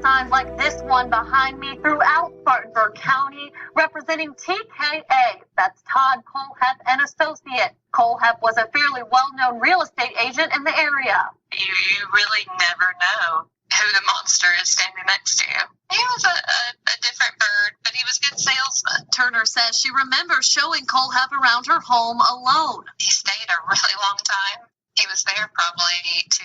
signs like this one behind me throughout Spartanburg County, representing TK Egg. That's Todd Kohlhepp and Associate. Kohlhepp was a fairly well-known real estate agent in the area. You really never know who the monster is standing next to you. He was a different bird, but he was a good salesman. Turner says she remembers showing Kohlhepp around her home alone. He stayed a really long time. He was there probably 2.5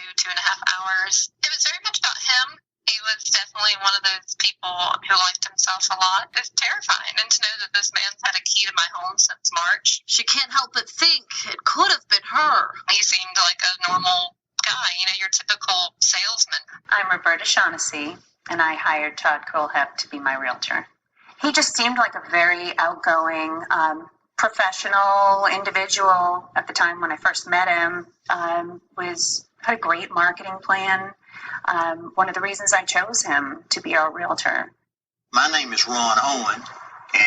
hours. It was very much about him. He was definitely one of those people who liked himself a lot. It's terrifying. And to know that this man's had a key to my home since March. She can't help but think it could have been her. He seemed like a normal guy, your typical salesman. I'm Roberta Shaughnessy, and I hired Todd Kohlhepp to be my realtor. He just seemed like a very outgoing, professional individual at the time when I first met him. Had a great marketing plan. One of the reasons I chose him to be our realtor. My name is Ron Owen,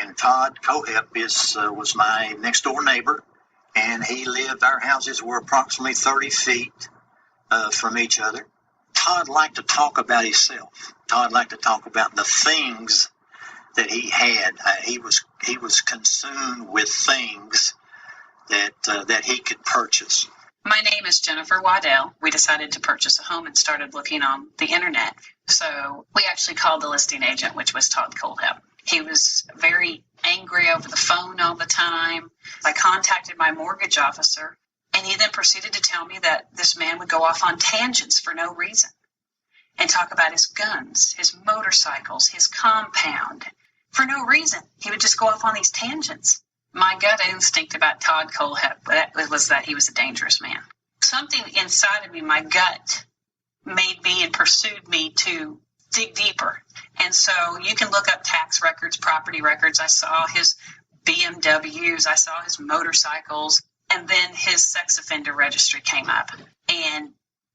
and Todd Kohlhepp was my next door neighbor, and our houses were approximately 30 feet from each other. Todd liked to talk about himself. Todd liked to talk about the things that he had. He was consumed with things that he could purchase. My name is Jennifer Waddell. We decided to purchase a home and started looking on the internet. So we actually called the listing agent, which was Todd Kohlhepp. He was very angry over the phone all the time. I contacted my mortgage officer, and he then proceeded to tell me that this man would go off on tangents for no reason and talk about his guns, his motorcycles, his compound. For no reason. He would just go off on these tangents. My gut instinct about Todd Kohlhepp was that he was a dangerous man. Something inside of me, my gut, made me and pursued me to dig deeper. And so you can look up tax records, property records. I saw his BMWs. I saw his motorcycles. And then his sex offender registry came up. And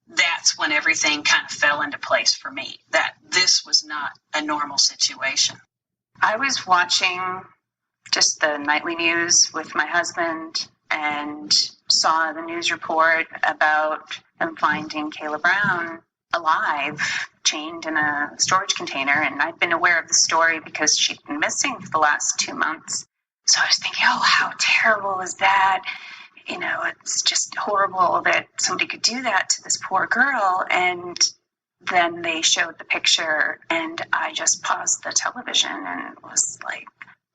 that's when everything kind of fell into place for me, that this was not a normal situation. I was watching just the nightly news with my husband and saw the news report about them finding Kayla Brown alive, chained in a storage container. And I'd been aware of the story because she'd been missing for the last 2 months. So I was thinking, oh, how terrible is that? It's just horrible that somebody could do that to this poor girl. And then they showed the picture, and I just paused the television and was like,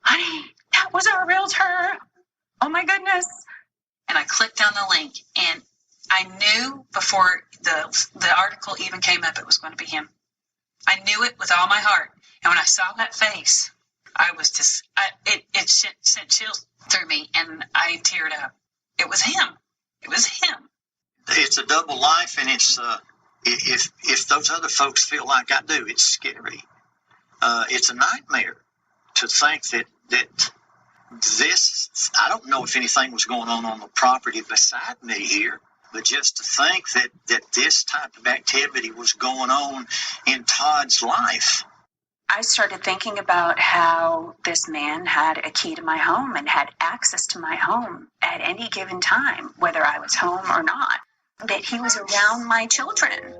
honey, that was our realtor. Oh, my goodness. And I clicked on the link, and I knew before the article even came up it was going to be him. I knew it with all my heart. And when I saw that face, I was just, it sent chills through me, and I teared up. It was him. It was him. It's a double life, and it's if those other folks feel like I do, it's scary. It's a nightmare to think that this. I don't know if anything was going on the property beside me here, but just to think that this type of activity was going on in Todd's life. I started thinking about how this man had a key to my home and had access to my home at any given time, whether I was home or not, that he was around my children.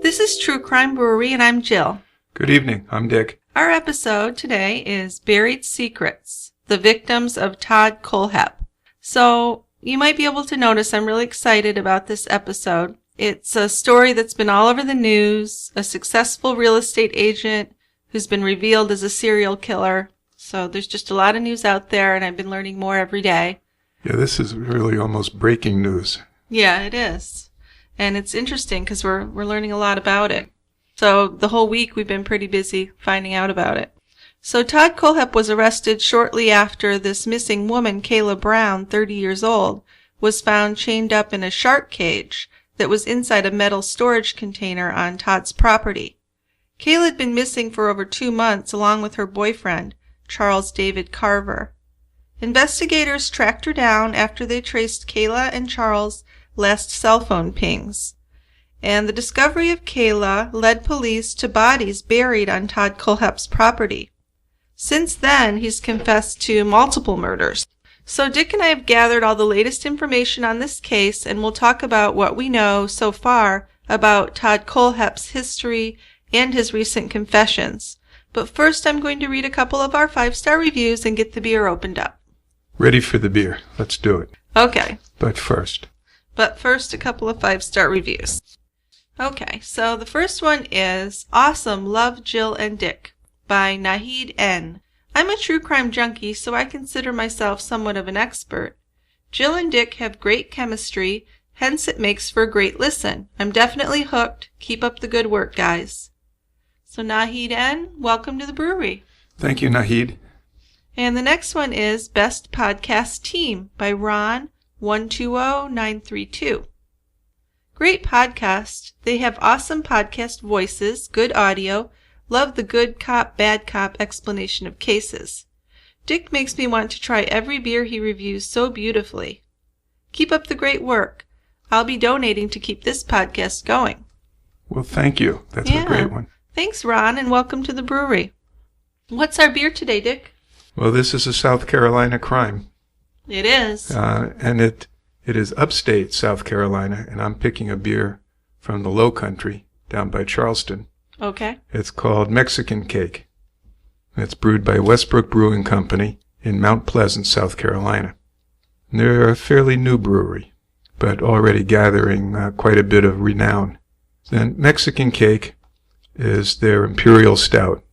This is True Crime Brewery, and I'm Jill. Good evening. I'm Dick. Our episode today is Buried Secrets, the victims of Todd Kohlhepp. So you might be able to notice I'm really excited about this episode. It's a story that's been all over the news, a successful real estate agent who's been revealed as a serial killer. So there's just a lot of news out there, and I've been learning more every day. Yeah, this is really almost breaking news. Yeah, it is. And it's interesting because we're learning a lot about it. So the whole week we've been pretty busy finding out about it. So Todd Kohlhepp was arrested shortly after this missing woman, Kayla Brown, 30 years old, was found chained up in a shark cage that was inside a metal storage container on Todd's property. Kayla had been missing for over 2 months along with her boyfriend, Charles David Carver. Investigators tracked her down after they traced Kayla and Charles' last cell phone pings. And the discovery of Kayla led police to bodies buried on Todd Kohlhepp's property. Since then, he's confessed to multiple murders. So Dick and I have gathered all the latest information on this case, and we'll talk about what we know so far about Todd Kohlhepp's history and his recent confessions. But first, I'm going to read a couple of our 5-star reviews and get the beer opened up. Ready for the beer. Let's do it. Okay. But first, a couple of 5-star reviews. Okay, so the first one is Awesome Love Jill and Dick by Nahid N. I'm a true crime junkie, so I consider myself somewhat of an expert. Jill and Dick have great chemistry, hence it makes for a great listen. I'm definitely hooked. Keep up the good work, guys. So Nahid N., welcome to the brewery. thank you, Nahid. And the next one is Best Podcast Team by Ron 120932. Great podcast. They have awesome podcast voices, good audio. Love the good cop, bad cop explanation of cases. Dick makes me want to try every beer he reviews so beautifully. Keep up the great work. I'll be donating to keep this podcast going. Well, thank you. That's a great one. Thanks, Ron, and welcome to the brewery. What's our beer today, Dick? Well, this is a South Carolina crime. It is. And it is upstate South Carolina, and I'm picking a beer from the Low Country down by Charleston. Okay. It's called Mexican Cake. It's brewed by Westbrook Brewing Company in Mount Pleasant, South Carolina. And they're a fairly new brewery, but already gathering quite a bit of renown. Then Mexican Cake is their Imperial Stout.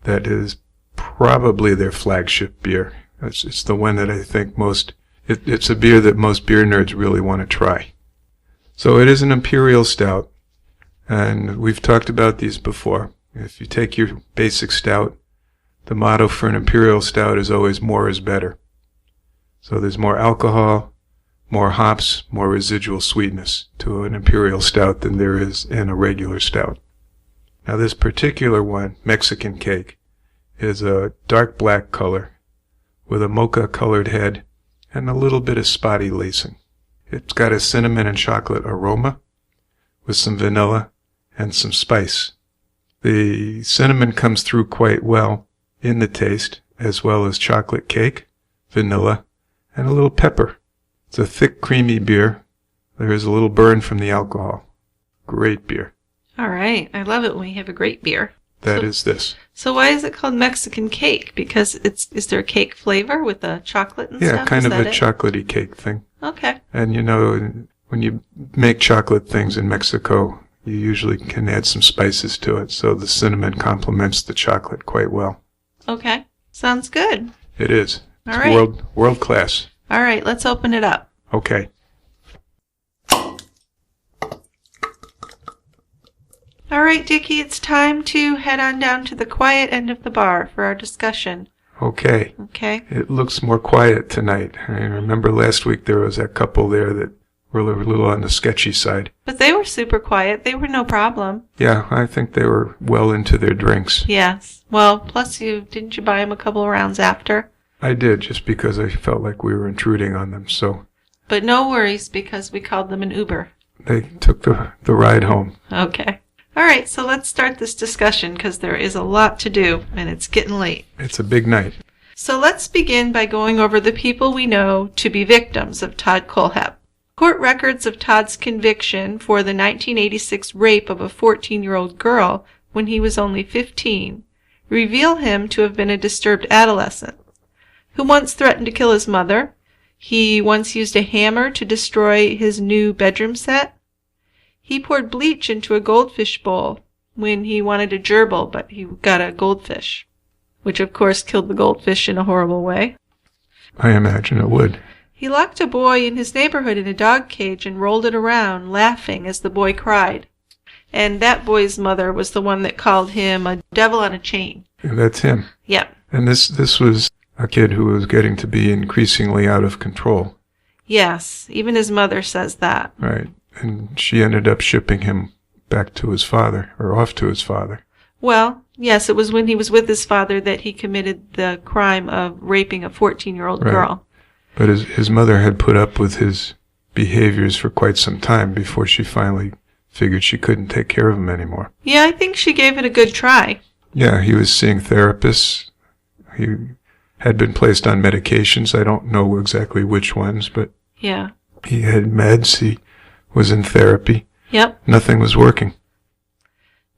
That is probably their flagship beer. It's the one that I think it's a beer that most beer nerds really want to try. So it is an Imperial Stout, and we've talked about these before. If you take your basic stout, the motto for an Imperial Stout is always more is better. So there's more alcohol, more hops, more residual sweetness to an Imperial Stout than there is in a regular stout. Now this particular one, Mexican Cake, is a dark black color with a mocha-colored head and a little bit of spotty lacing. It's got a cinnamon and chocolate aroma with some vanilla and some spice. The cinnamon comes through quite well in the taste, as well as chocolate cake, vanilla, and a little pepper. It's a thick, creamy beer. There is a little burn from the alcohol. Great beer. All right. I love it when we have a great beer. That is this. So why is it called Mexican Cake? Because is there a cake flavor with the chocolate and stuff? Yeah, kind of a chocolatey cake thing. Okay. And you know, when you make chocolate things in Mexico, you usually can add some spices to it, so the cinnamon complements the chocolate quite well. Okay. Sounds good. It is. All it's right. World class. All right, let's open it up. Okay. All right, Dickie, it's time to head on down to the quiet end of the bar for our discussion. Okay. Okay. It looks more quiet tonight. I remember last week there was that couple there that were a little on the sketchy side. But they were super quiet. They were no problem. Yeah, I think they were well into their drinks. Yes. Well, plus didn't you buy them a couple of rounds after? I did, just because I felt like we were intruding on them, so. But no worries, because we called them an Uber. They took the ride home. Okay. All right, so let's start this discussion, because there is a lot to do, and it's getting late. It's a big night. So let's begin by going over the people we know to be victims of Todd Kohlhepp. Court records of Todd's conviction for the 1986 rape of a 14-year-old girl when he was only 15 reveal him to have been a disturbed adolescent who once threatened to kill his mother. He once used a hammer to destroy his new bedroom set. He poured bleach into a goldfish bowl when he wanted a gerbil, but he got a goldfish, which of course killed the goldfish in a horrible way. I imagine it would. He locked a boy in his neighborhood in a dog cage and rolled it around, laughing as the boy cried. And that boy's mother was the one that called him a devil on a chain. And that's him. Yep. And this was a kid who was getting to be increasingly out of control. Yes, even his mother says that. Right. And she ended up shipping him back to his father, or off to his father. Well, yes, it was when he was with his father that he committed the crime of raping a 14-year-old girl. But his mother had put up with his behaviors for quite some time before she finally figured she couldn't take care of him anymore. Yeah, I think she gave it a good try. Yeah, he was seeing therapists. He had been placed on medications. I don't know exactly which ones, but yeah, he had meds. He was in therapy. Yep. Nothing was working.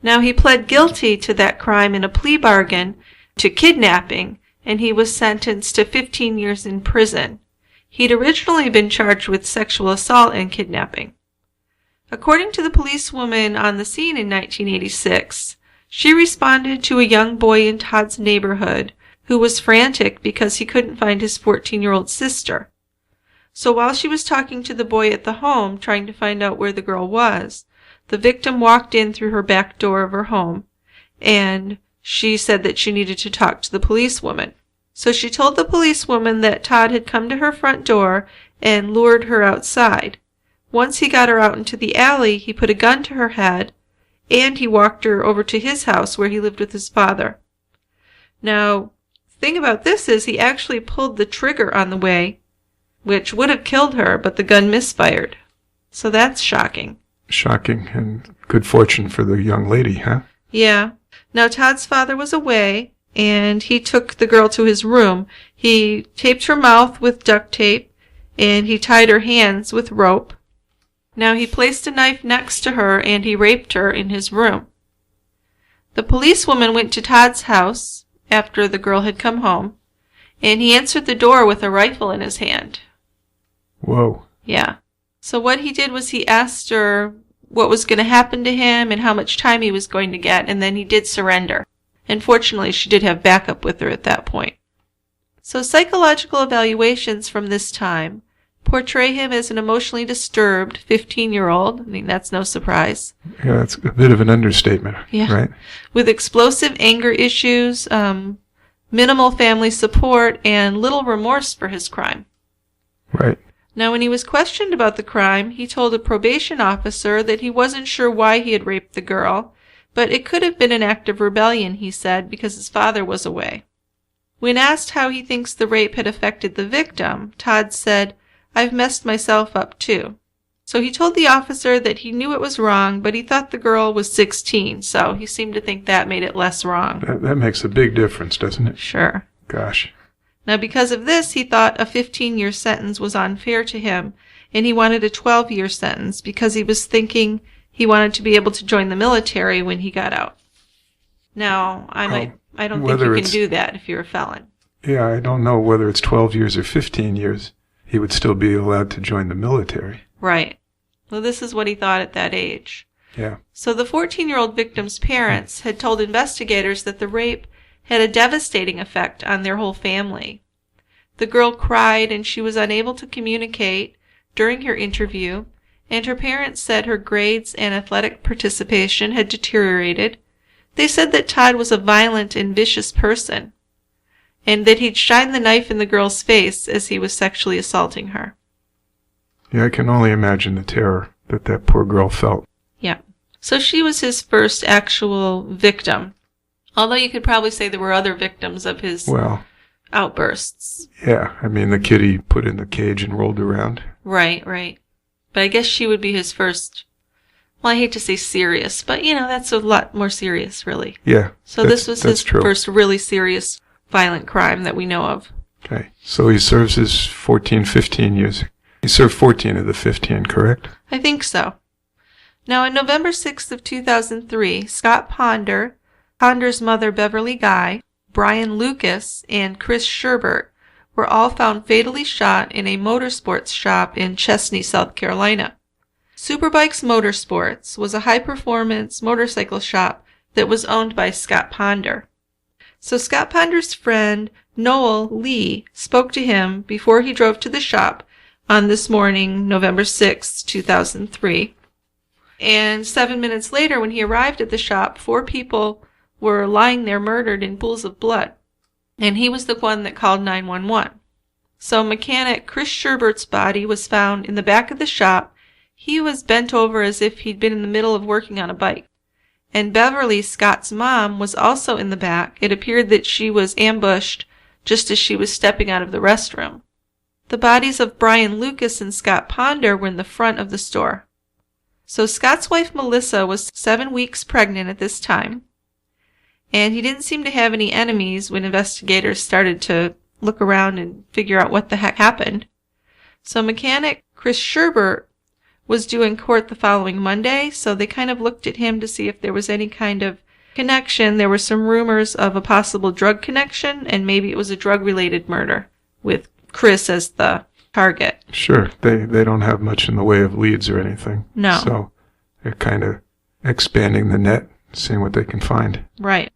Now, he pled guilty to that crime in a plea bargain to kidnapping, and he was sentenced to 15 years in prison. He'd originally been charged with sexual assault and kidnapping. According to the policewoman on the scene in 1986, she responded to a young boy in Todd's neighborhood who was frantic because he couldn't find his 14-year-old sister. So while she was talking to the boy at the home, trying to find out where the girl was, the victim walked in through her back door of her home, and she said that she needed to talk to the policewoman. So she told the policewoman that Todd had come to her front door and lured her outside. Once he got her out into the alley, he put a gun to her head, and he walked her over to his house where he lived with his father. Now, the thing about this is he actually pulled the trigger on the way, which would have killed her, but the gun misfired. So that's shocking. Shocking, and good fortune for the young lady, huh? Yeah. Now, Todd's father was away, and he took the girl to his room. He taped her mouth with duct tape, and he tied her hands with rope. Now, he placed a knife next to her, and he raped her in his room. The policewoman went to Todd's house after the girl had come home, and he answered the door with a rifle in his hand. Whoa. Yeah. So what he did was he asked her what was going to happen to him and how much time he was going to get, and then he did surrender. And fortunately, she did have backup with her at that point. So psychological evaluations from this time portray him as an emotionally disturbed 15-year-old. I mean, that's no surprise. Yeah, that's a bit of an understatement, yeah. Right? With explosive anger issues, minimal family support, and little remorse for his crime. Right. Now, when he was questioned about the crime, he told a probation officer that he wasn't sure why he had raped the girl, but it could have been an act of rebellion, he said, because his father was away. When asked how he thinks the rape had affected the victim, Todd said, "I've messed myself up too." So he told the officer that he knew it was wrong, but he thought the girl was 16, so he seemed to think that made it less wrong. That makes a big difference, doesn't it? Sure. Gosh. Now, because of this, he thought a 15-year sentence was unfair to him, and he wanted a 12-year sentence because he was thinking he wanted to be able to join the military when he got out. Now, I don't think you can do that if you're a felon. Yeah, I don't know whether it's 12 years or 15 years. He would still be allowed to join the military. Right. Well, this is what he thought at that age. Yeah. So the 14-year-old victim's parents had told investigators that the rape had a devastating effect on their whole family. The girl cried and she was unable to communicate during her interview, and her parents said her grades and athletic participation had deteriorated. They said that Todd was a violent and vicious person, and that he'd shine the knife in the girl's face as he was sexually assaulting her. Yeah, I can only imagine the terror that poor girl felt. Yeah. So she was his first actual victim. Although you could probably say there were other victims of his outbursts. Yeah, I mean, the kid he put in the cage and rolled around. Right, right. But I guess she would be his first, well, I hate to say serious, but, that's a lot more serious, really. Yeah. So this was his first really serious violent crime that we know of. Okay. So he serves his 15 years. He served 14 of the 15, correct? I think so. Now, on November 6th of 2003, Scott Ponder's mother Beverly Guy, Brian Lucas, and Chris Sherbert were all found fatally shot in a motorsports shop in Chesney, South Carolina. Superbikes Motorsports was a high-performance motorcycle shop that was owned by Scott Ponder. So Scott Ponder's friend, Noel Lee, spoke to him before he drove to the shop on this morning, November 6, 2003. And 7 minutes later, when he arrived at the shop, 4 people were lying there murdered in pools of blood. And he was the one that called 911. So mechanic Chris Sherbert's body was found in the back of the shop. He was bent over as if he'd been in the middle of working on a bike. And Beverly, Scott's mom, was also in the back. It appeared that she was ambushed just as she was stepping out of the restroom. The bodies of Brian Lucas and Scott Ponder were in the front of the store. So Scott's wife Melissa was 7 weeks pregnant at this time, and he didn't seem to have any enemies when investigators started to look around and figure out what the heck happened. So mechanic Chris Sherbert was due in court the following Monday, so they kind of looked at him to see if there was any kind of connection. There were some rumors of a possible drug connection, and maybe it was a drug-related murder with Chris as the target. Sure. They don't have much in the way of leads or anything. No. So they're kind of expanding the net, seeing what they can find. Right.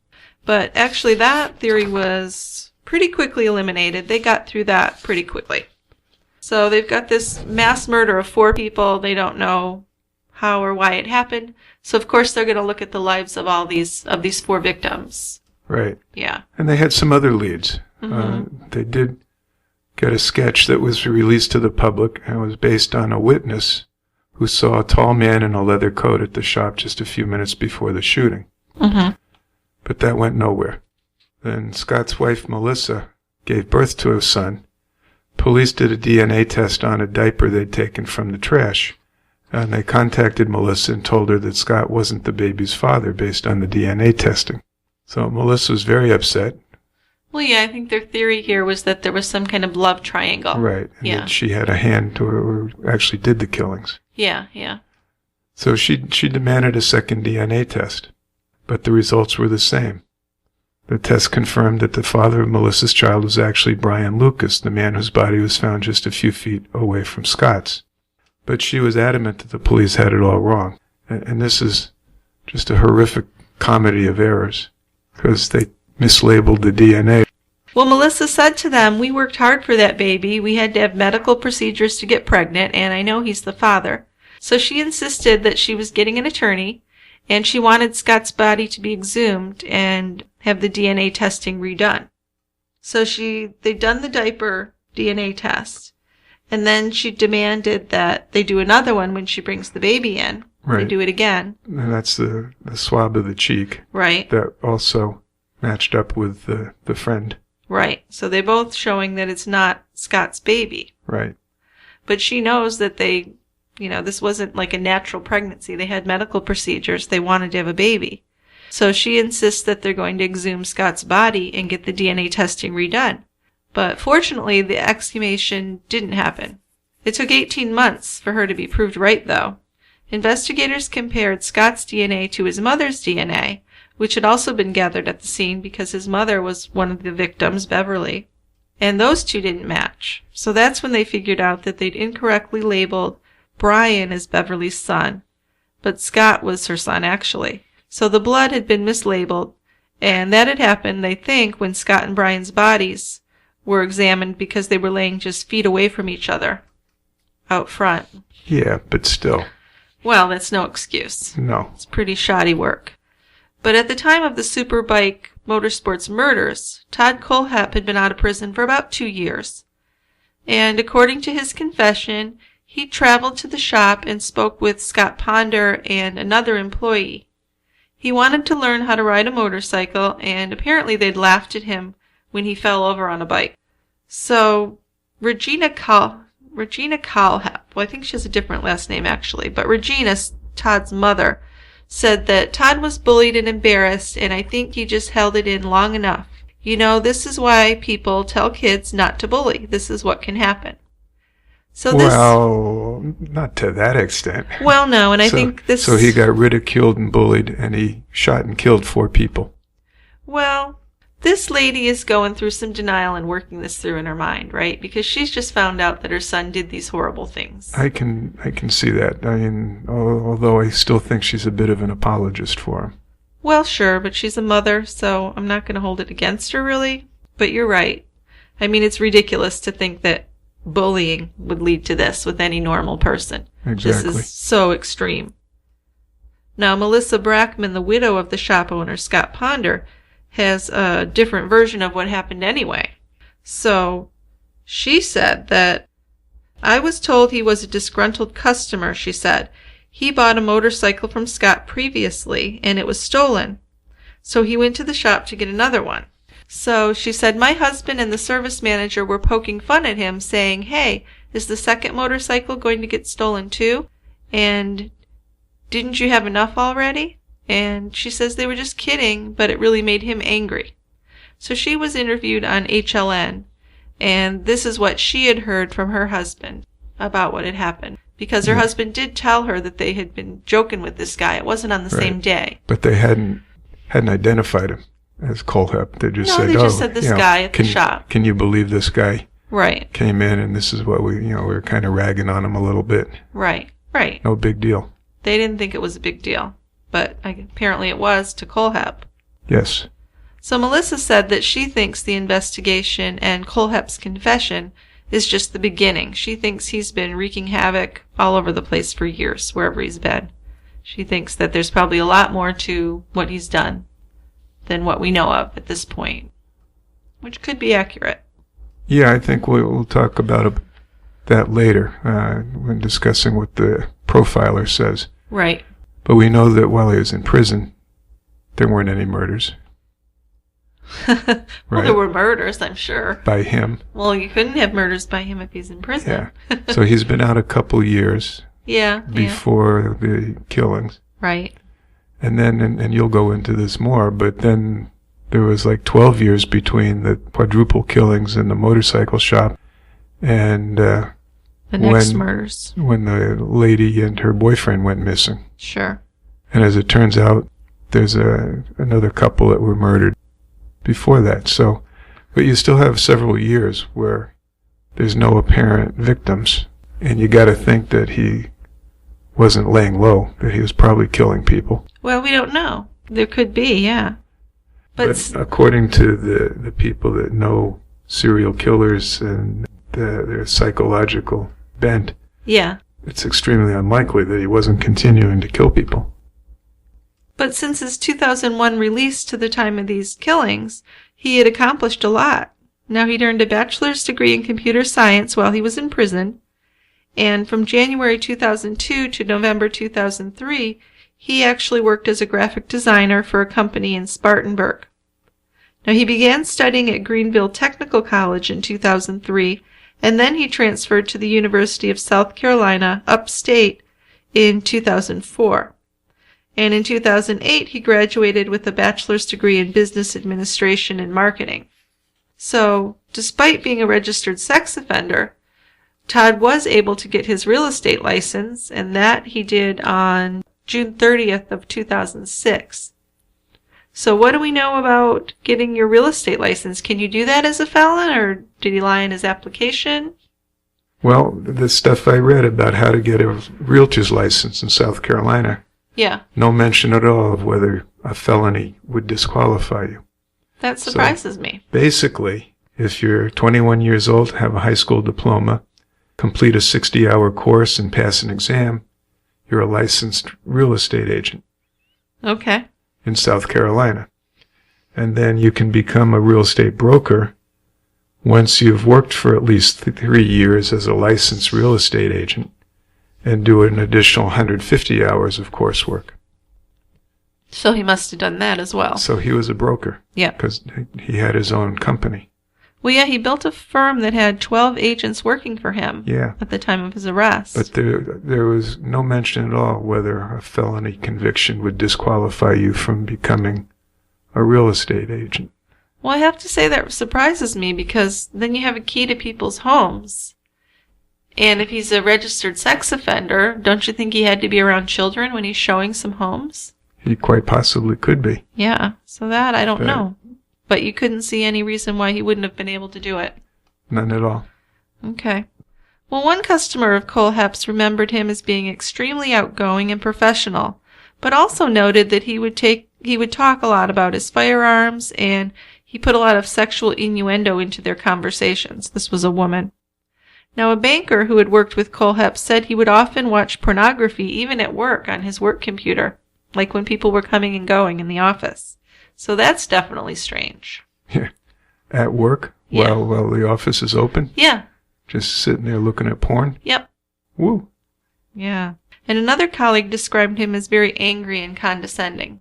But actually that theory was pretty quickly eliminated. They got through that pretty quickly. So they've got this mass murder of 4 people. They don't know how or why it happened. So of course they're going to look at the lives of all these 4 victims. Right. Yeah. And they had some other leads. Mm-hmm. They did get a sketch that was released to the public and was based on a witness who saw a tall man in a leather coat at the shop just a few minutes before the shooting. Mm-hmm. But that went nowhere. Then Scott's wife, Melissa, gave birth to a son. Police did a DNA test on a diaper they'd taken from the trash, and they contacted Melissa and told her that Scott wasn't the baby's father based on the DNA testing. So Melissa was very upset. Well, yeah, I think their theory here was that there was some kind of love triangle. Right, and that she had a hand or actually did the killings. Yeah, yeah. So she demanded a second DNA test, but the results were the same. The test confirmed that the father of Melissa's child was actually Brian Lucas, the man whose body was found just a few feet away from Scott's. But she was adamant that the police had it all wrong. And this is just a horrific comedy of errors, because they mislabeled the DNA. Well, Melissa said to them, "We worked hard for that baby. We had to have medical procedures to get pregnant, and I know he's the father." So she insisted that she was getting an attorney, and she wanted Scott's body to be exhumed and have the DNA testing redone. So they'd done the diaper DNA test, and then she demanded that they do another one when she brings the baby in. Right. They do it again. And that's the swab of the cheek. Right. That also matched up with the friend. Right. So they're both showing that it's not Scott's baby. Right. But she knows that this wasn't like a natural pregnancy. They had medical procedures. They wanted to have a baby. So she insists that they're going to exhume Scott's body and get the DNA testing redone. But fortunately, the exhumation didn't happen. It took 18 months for her to be proved right, though. Investigators compared Scott's DNA to his mother's DNA, which had also been gathered at the scene because his mother was one of the victims, Beverly. And those two didn't match. So that's when they figured out that they'd incorrectly labeled Brian as Beverly's son, but Scott was her son actually. So the blood had been mislabeled, and that had happened, they think, when Scott and Brian's bodies were examined because they were laying just feet away from each other out front. Yeah, but still. Well, that's no excuse. No. It's pretty shoddy work. But at the time of the Superbike Motorsports murders, Todd Kohlhepp had been out of prison for about 2 years. And according to his confession, he traveled to the shop and spoke with Scott Ponder and another employee. He wanted to learn how to ride a motorcycle, and apparently they'd laughed at him when he fell over on a bike. So Regina Kohlhepp, well, I think she has a different last name actually, but Regina, Todd's mother, said that Todd was bullied and embarrassed, and I think he just held it in long enough. This is why people tell kids not to bully. This is what can happen. Well, not to that extent. Well, no, and I think this... So he got ridiculed and bullied, and he shot and killed 4 people. Well, this lady is going through some denial and working this through in her mind, right? Because she's just found out that her son did these horrible things. I can see that. I mean, although I still think she's a bit of an apologist for him. Well, sure, but she's a mother, so I'm not going to hold it against her, really. But you're right. I mean, it's ridiculous to think that bullying would lead to this with any normal person. Exactly. This is so extreme. Now, Melissa Brackman, the widow of the shop owner, Scott Ponder, has a different version of what happened anyway. So, she said that, "I was told he was a disgruntled customer," she said. he bought a motorcycle from Scott previously, and it was stolen. So he went to the shop to get another one. So she said, my husband and the service manager were poking fun at him, saying, hey, is the second motorcycle going to get stolen too? And didn't you have enough already? And she says they were just kidding, but it really made him angry. So she was interviewed on HLN, and this is what she had heard from her husband about what had happened. Because her husband did tell her that they had been joking with this guy. It wasn't on the same day. But they hadn't identified him as Kohlhepp. They just said, they just said this guy at the shop. Can you believe this guy Right. came in and this is what we were kind of ragging on him a little bit. Right. No big deal. They didn't think it was a big deal, but apparently it was to Kohlhepp. Yes. So Melissa said that she thinks the investigation and Kohlhepp's confession is just the beginning. She thinks he's been wreaking havoc all over the place for years, wherever he's been. She thinks that there's probably a lot more to what he's done than what we know of at this point, which could be accurate. Yeah, I think we'll talk about that later when discussing what the profiler says. Right. But we know that while he was in prison, there weren't any murders. Well, right? there were murders, I'm sure. By him. Well, you couldn't have murders by him if he's in prison. Yeah. So he's been out a couple years before the killings. Right. And then, and you'll go into this more, but then there was like 12 years between the quadruple killings in the motorcycle shop and the next murders. When the lady and her boyfriend went missing. Sure. And as it turns out, there's another couple that were murdered before that. So, but you still have several years where there's no apparent victims, and you got to think that he wasn't laying low, that he was probably killing people. Well, we don't know. There could be, yeah. But according to the people that know serial killers and their psychological bent, it's extremely unlikely that he wasn't continuing to kill people. But since his 2001 release to the time of these killings, he had accomplished a lot. Now, he'd earned a bachelor's degree in computer science while he was in prison, and from January 2002 to November 2003, he actually worked as a graphic designer for a company in Spartanburg. Now, he began studying at Greenville Technical College in 2003, and then he transferred to the University of South Carolina, upstate, in 2004. And in 2008, he graduated with a bachelor's degree in business administration and marketing. So, despite being a registered sex offender, Todd was able to get his real estate license, and that he did on June 30th of 2006. So what do we know about getting your real estate license? Can you do that as a felon, or did he lie in his application? Well, the stuff I read about how to get a realtor's license in South Carolina, no mention at all of whether a felony would disqualify you. That surprises me. Basically, if you're 21 years old, have a high school diploma, complete a 60-hour course and pass an exam, you're a licensed real estate agent. Okay. In South Carolina. And then you can become a real estate broker once you've worked for at least 3 years as a licensed real estate agent and do an additional 150 hours of coursework. So he must have done that as well. So he was a broker. Yeah. Because he had his own company. Well, yeah, he built a firm that had 12 agents working for him at the time of his arrest. But there was no mention at all whether a felony conviction would disqualify you from becoming a real estate agent. Well, I have to say that surprises me, because then you have a key to people's homes. And if he's a registered sex offender, don't you think he had to be around children when he's showing some homes? He quite possibly could be. Yeah, so that I don't know. But you couldn't see any reason why he wouldn't have been able to do it. None at all. Okay. Well, one customer of Kohlhepp's remembered him as being extremely outgoing and professional, but also noted that he would talk a lot about his firearms, and he put a lot of sexual innuendo into their conversations. This was a woman. Now, a banker who had worked with Kohlhepp said he would often watch pornography even at work on his work computer, like when people were coming and going in the office. So that's definitely strange. Yeah. At work? Yeah. While the office is open? Yeah. Just sitting there looking at porn? Yep. Woo. Yeah. And another colleague described him as very angry and condescending.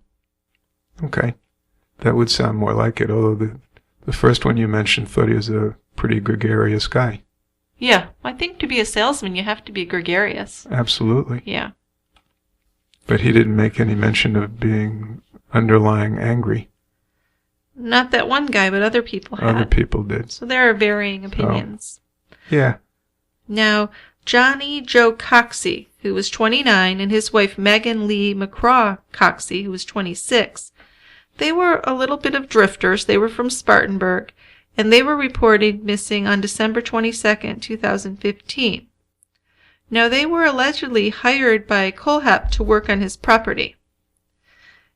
Okay. That would sound more like it, although the first one you mentioned thought he was a pretty gregarious guy. Yeah, I think to be a salesman you have to be gregarious. Absolutely. Yeah. But he didn't make any mention of being underlying angry. Not that one guy, but other people had. Other people did. So there are varying opinions. Yeah. Now, Johnny Joe Coxy, who was 29, and his wife Megan Lee McCraw Coxy, who was 26, they were a little bit of drifters. They were from Spartanburg, and they were reported missing on December 22nd, 2015. Now, they were allegedly hired by Kohlhepp to work on his property,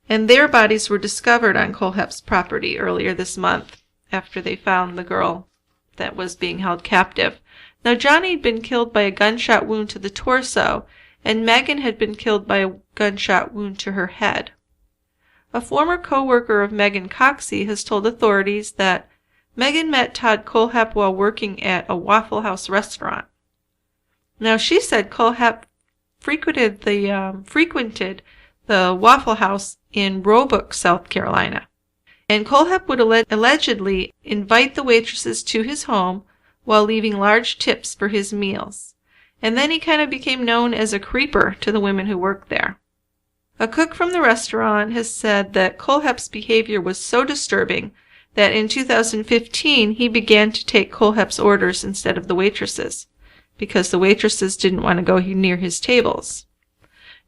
and their bodies were discovered on Kohlhepp's property earlier this month after they found the girl that was being held captive. Now, Johnny had been killed by a gunshot wound to the torso, and Megan had been killed by a gunshot wound to her head. A former co-worker of Megan Coxy has told authorities that Megan met Todd Kohlhepp while working at a Waffle House restaurant. Now, she said Kohlhepp frequented the Waffle House in Roebuck, South Carolina. And Kohlhepp would allegedly invite the waitresses to his home while leaving large tips for his meals. And then he kind of became known as a creeper to the women who worked there. A cook from the restaurant has said that Kohlhepp's behavior was so disturbing that in 2015 he began to take Kohlhepp's orders instead of the waitresses, because the waitresses didn't want to go near his tables.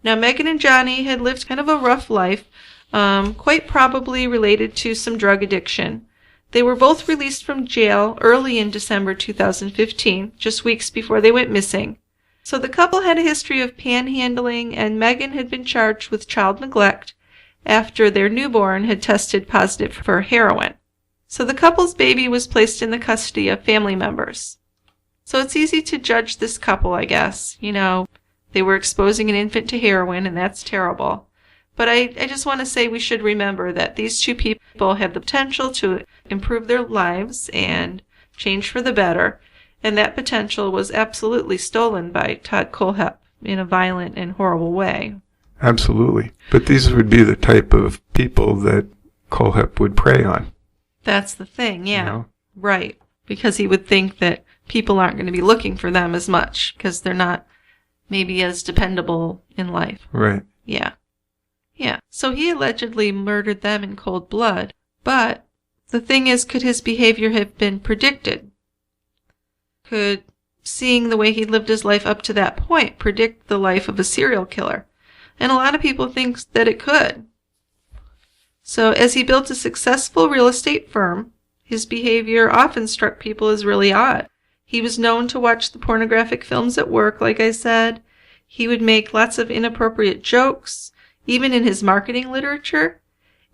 Now, Megan and Johnny had lived kind of a rough life, quite probably related to some drug addiction. They were both released from jail early in December 2015, just weeks before they went missing. So the couple had a history of panhandling, and Megan had been charged with child neglect after their newborn had tested positive for heroin. So the couple's baby was placed in the custody of family members. So it's easy to judge this couple, I guess. You know, they were exposing an infant to heroin, and that's terrible. But I just want to say we should remember that these two people have the potential to improve their lives and change for the better, and that potential was absolutely stolen by Todd Kohlhepp in a violent and horrible way. Absolutely. But these would be the type of people that Kohlhepp would prey on. That's the thing, yeah. You know? Right. Because he would think that people aren't going to be looking for them as much because they're not maybe as dependable in life. Right. Yeah. Yeah. So he allegedly murdered them in cold blood. But the thing is, could his behavior have been predicted? Could seeing the way he lived his life up to that point predict the life of a serial killer? And a lot of people think that it could. So as he built a successful real estate firm, his behavior often struck people as really odd. He was known to watch the pornographic films at work, like I said. He would make lots of inappropriate jokes, even in his marketing literature.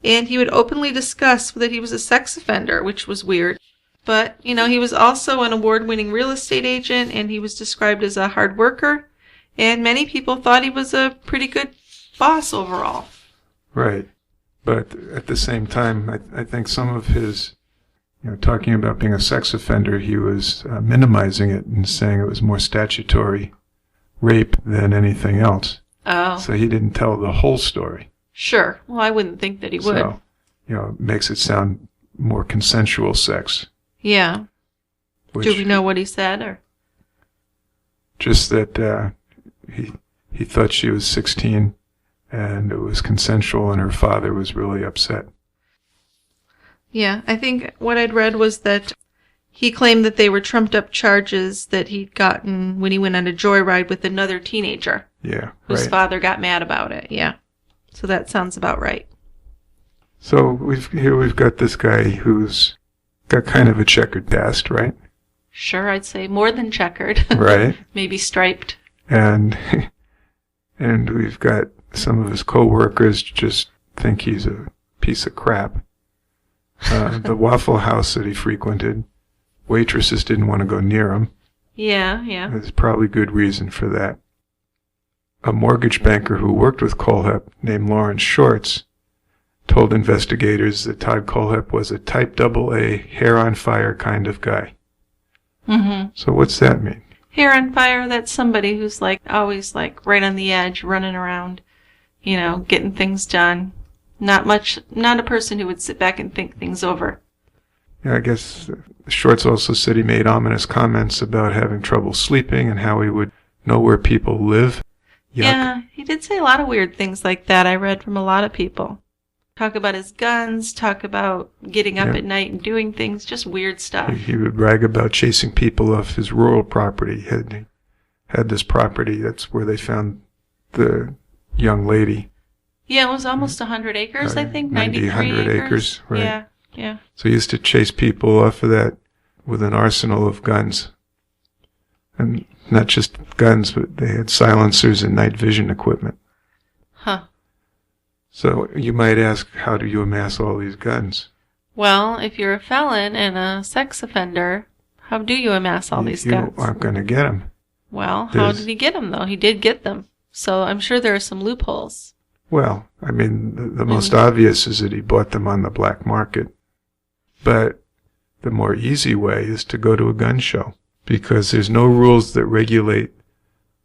And he would openly discuss that he was a sex offender, which was weird. But, you know, he was also an award-winning real estate agent, and he was described as a hard worker. And many people thought he was a pretty good boss overall. Right. But at the same time, I think some of his, talking about being a sex offender, he was minimizing it and saying it was more statutory rape than anything else. Oh. So he didn't tell the whole story. Sure. Well, I wouldn't think that he would. So, it makes it sound more consensual sex. Yeah. Do we know what he said, or? Just that he thought she was 16 and it was consensual, and her father was really upset. Yeah, I think what I'd read was that he claimed that they were trumped up charges that he'd gotten when he went on a joyride with another teenager. Yeah, whose right. father got mad about it, yeah. So that sounds about right. So we've got this guy who's got kind of a checkered past, right? Sure, I'd say more than checkered. Right. Maybe striped. And we've got some of his co-workers just think he's a piece of crap. The Waffle House that he frequented, waitresses didn't want to go near him. Yeah, yeah. There's probably good reason for that. A mortgage banker who worked with Kohlhepp, named Lawrence Shorts, told investigators that Todd Kohlhepp was a type AA, hair on fire kind of guy. Mm-hmm. So what's that mean? hair on fire, that's somebody who's like always like right on the edge, running around, you know, getting things done. Not a person who would sit back and think things over. Yeah, I guess Shorts also said he made ominous comments about having trouble sleeping and how he would know where people live. Yuck. Yeah, he did say a lot of weird things like that. I read from a lot of people. Talk about his guns, talk about getting up at night and doing things, just weird stuff. He would brag about chasing people off his rural property. He had this property, that's where they found the young lady. Yeah, it was almost 100 acres, I think, 93 100 acres, right. Yeah. So he used to chase people off of that with an arsenal of guns. And not just guns, but they had silencers and night vision equipment. Huh. So you might ask, how do you amass all these guns? Well, if you're a felon and a sex offender, how do you amass all these guns? You aren't going to get them. Well, how did he get them, though? He did get them. So I'm sure there are some loopholes. Well, I mean, the most obvious is that he bought them on the black market. But the more easy way is to go to a gun show, because there's no rules that regulate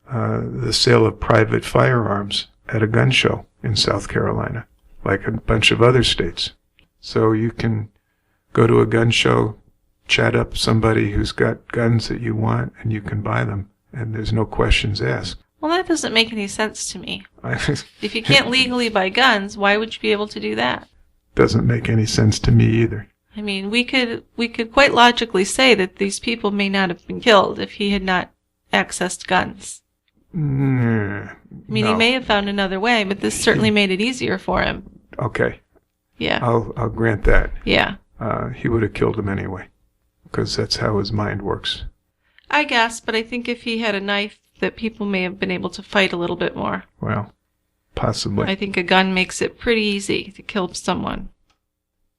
the sale of private firearms at a gun show in South Carolina, like a bunch of other states. So you can go to a gun show, chat up somebody who's got guns that you want, and you can buy them, and there's no questions asked. Well, that doesn't make any sense to me. If you can't legally buy guns, why would you be able to do that? Doesn't make any sense to me either. I mean, we could quite logically say that these people may not have been killed if he had not accessed guns. I mean, he may have found another way, but this certainly made it easier for him. Okay. Yeah. I'll grant that. Yeah. He would have killed him anyway, because that's how his mind works. I guess, but I think if he had a knife, that people may have been able to fight a little bit more. Well, possibly. I think a gun makes it pretty easy to kill someone.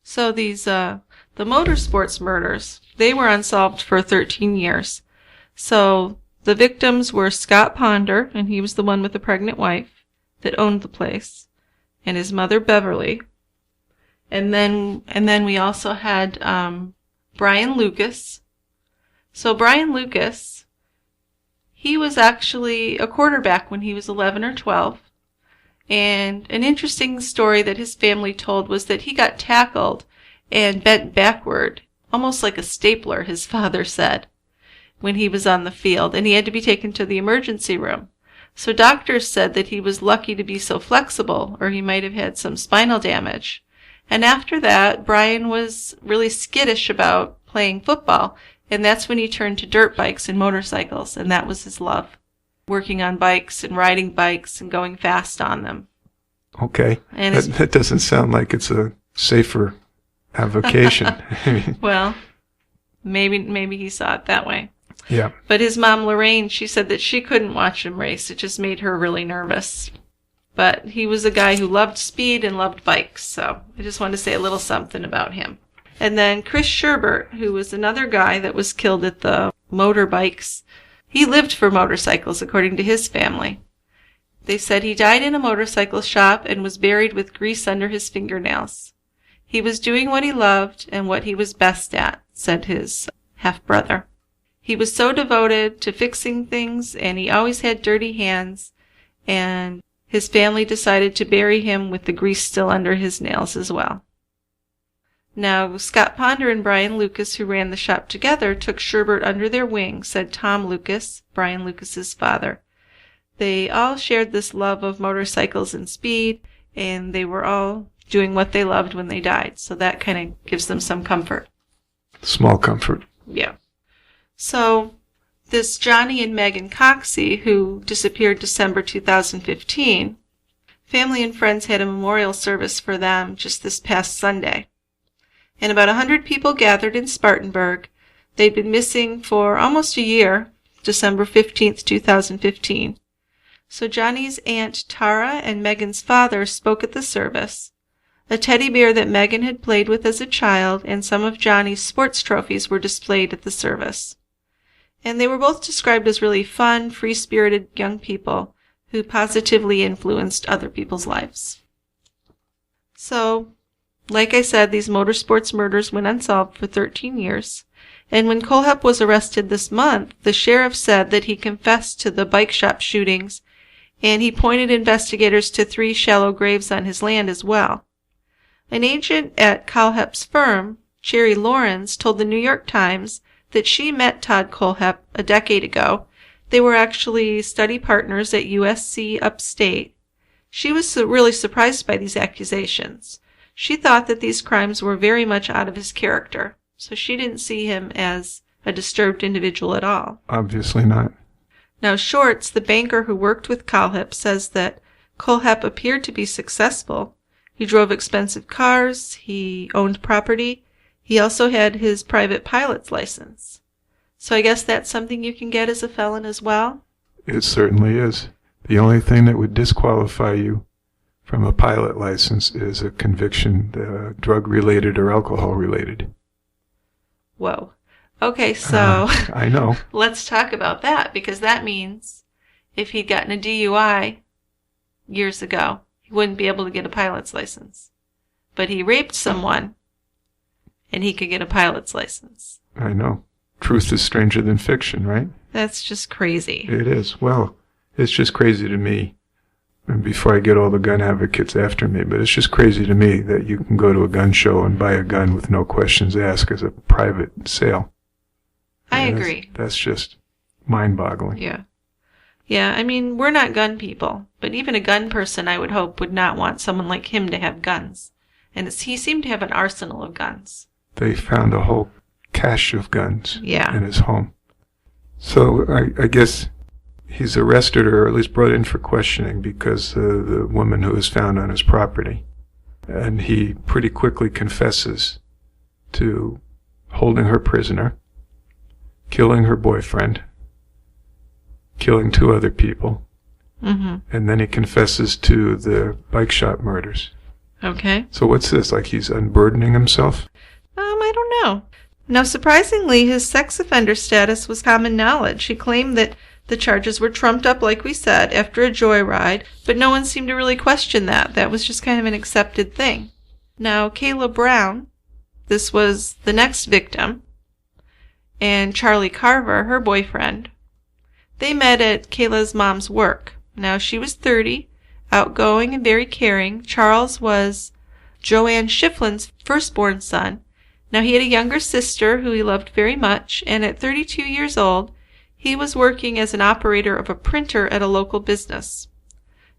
So these, the motorsports murders, they were unsolved for 13 years. So the victims were Scott Ponder, and he was the one with the pregnant wife that owned the place, and his mother Beverly. And then we also had Brian Lucas. So Brian Lucas, he was actually a quarterback when he was 11 or 12. And an interesting story that his family told was that he got tackled and bent backward, almost like a stapler, his father said, when he was on the field, and he had to be taken to the emergency room. So doctors said that he was lucky to be so flexible, or he might have had some spinal damage. And after that, Brian was really skittish about playing football, and that's when he turned to dirt bikes and motorcycles, and that was his love. Working on bikes and riding bikes and going fast on them. Okay. And that doesn't sound like it's a safer avocation. Well, maybe he saw it that way. Yeah. But his mom, Lorraine, she said that she couldn't watch him race. It just made her really nervous. But he was a guy who loved speed and loved bikes, so I just wanted to say a little something about him. And then Chris Sherbert, who was another guy that was killed at the motorbikes. He lived for motorcycles, according to his family. They said he died in a motorcycle shop and was buried with grease under his fingernails. He was doing what he loved and what he was best at, said his half-brother. He was so devoted to fixing things, and he always had dirty hands, and his family decided to bury him with the grease still under his nails as well. Now, Scott Ponder and Brian Lucas, who ran the shop together, took Sherbert under their wing, said Tom Lucas, Brian Lucas's father. They all shared this love of motorcycles and speed, and they were all doing what they loved when they died, so that kind of gives them some comfort. Small comfort. Yeah. So, this Johnny and Megan Coxy, who disappeared December 2015, family and friends had a memorial service for them just this past Sunday. And about 100 people gathered in Spartanburg. They'd been missing for almost a year, December 15th, 2015. So Johnny's aunt Tara and Megan's father spoke at the service. A teddy bear that Megan had played with as a child and some of Johnny's sports trophies were displayed at the service. And they were both described as really fun, free-spirited young people who positively influenced other people's lives. So, Like I said, these motorsports murders went unsolved for 13 years. And when Kohlhepp was arrested this month, the sheriff said that he confessed to the bike shop shootings, and he pointed investigators to 3 shallow graves on his land as well. An agent at Kohlhepp's firm, Cherry Lawrence, told the New York Times that she met Todd Kohlhepp a decade ago. They were actually study partners at USC upstate. She was really surprised by these accusations. She thought that these crimes were very much out of his character, so she didn't see him as a disturbed individual at all. Obviously not. Now, Shorts, the banker who worked with Kohlhepp, says that Kohlhepp appeared to be successful. He drove expensive cars, he owned property, he also had his private pilot's license. So I guess that's something you can get as a felon as well? It certainly is. The only thing that would disqualify you from a pilot license is a conviction, drug-related or alcohol-related. Whoa. Okay, so I know. Let's talk about that, because that means if he'd gotten a DUI years ago, he wouldn't be able to get a pilot's license. But he raped someone, and he could get a pilot's license. I know. Truth is stranger than fiction, right? That's just crazy. It is. Well, it's just crazy to me. And before I get all the gun advocates after me, but it's just crazy to me that you can go to a gun show and buy a gun with no questions asked as a private sale. I agree. That's just mind-boggling. Yeah. Yeah, I mean, we're not gun people, but even a gun person, I would hope, would not want someone like him to have guns. And he seemed to have an arsenal of guns. They found a whole cache of guns in his home. So I guess he's arrested, or at least brought in for questioning, because the woman who was found on his property. And he pretty quickly confesses to holding her prisoner, killing her boyfriend, killing 2 other people, and then he confesses to the bike shop murders. Okay. So what's this, like he's unburdening himself? I don't know. Now, surprisingly, his sex offender status was common knowledge. He claimed that the charges were trumped up, like we said, after a joyride, but no one seemed to really question that. That was just kind of an accepted thing. Now, Kayla Brown, this was the next victim, and Charlie Carver, her boyfriend, they met at Kayla's mom's work. Now, she was 30, outgoing and very caring. Charles was Joanne Schifflin's firstborn son. Now, he had a younger sister who he loved very much, and at 32 years old, he was working as an operator of a printer at a local business.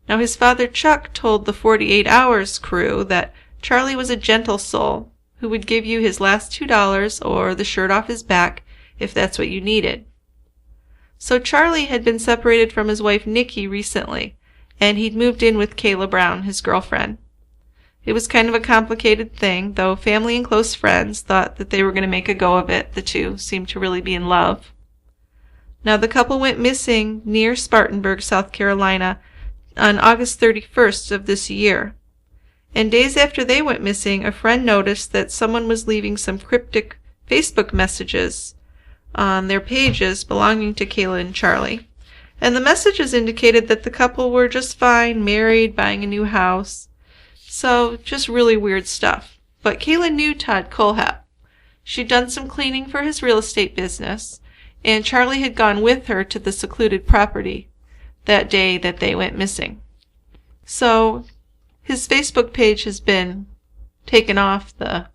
Now, his father Chuck told the 48 Hours crew that Charlie was a gentle soul who would give you his last $2 or the shirt off his back if that's what you needed. So Charlie had been separated from his wife Nikki recently, and he'd moved in with Kayla Brown, his girlfriend. It was kind of a complicated thing, though family and close friends thought that they were going to make a go of it. The two seemed to really be in love. Now, the couple went missing near Spartanburg, South Carolina, on August 31st of this year. And days after they went missing, a friend noticed that someone was leaving some cryptic Facebook messages on their pages belonging to Kayla and Charlie. And the messages indicated that the couple were just fine, married, buying a new house. So, just really weird stuff. But Kayla knew Todd Kohlhepp. She'd done some cleaning for his real estate business, and Charlie had gone with her to the secluded property that day that they went missing. So, his Facebook page has been taken off I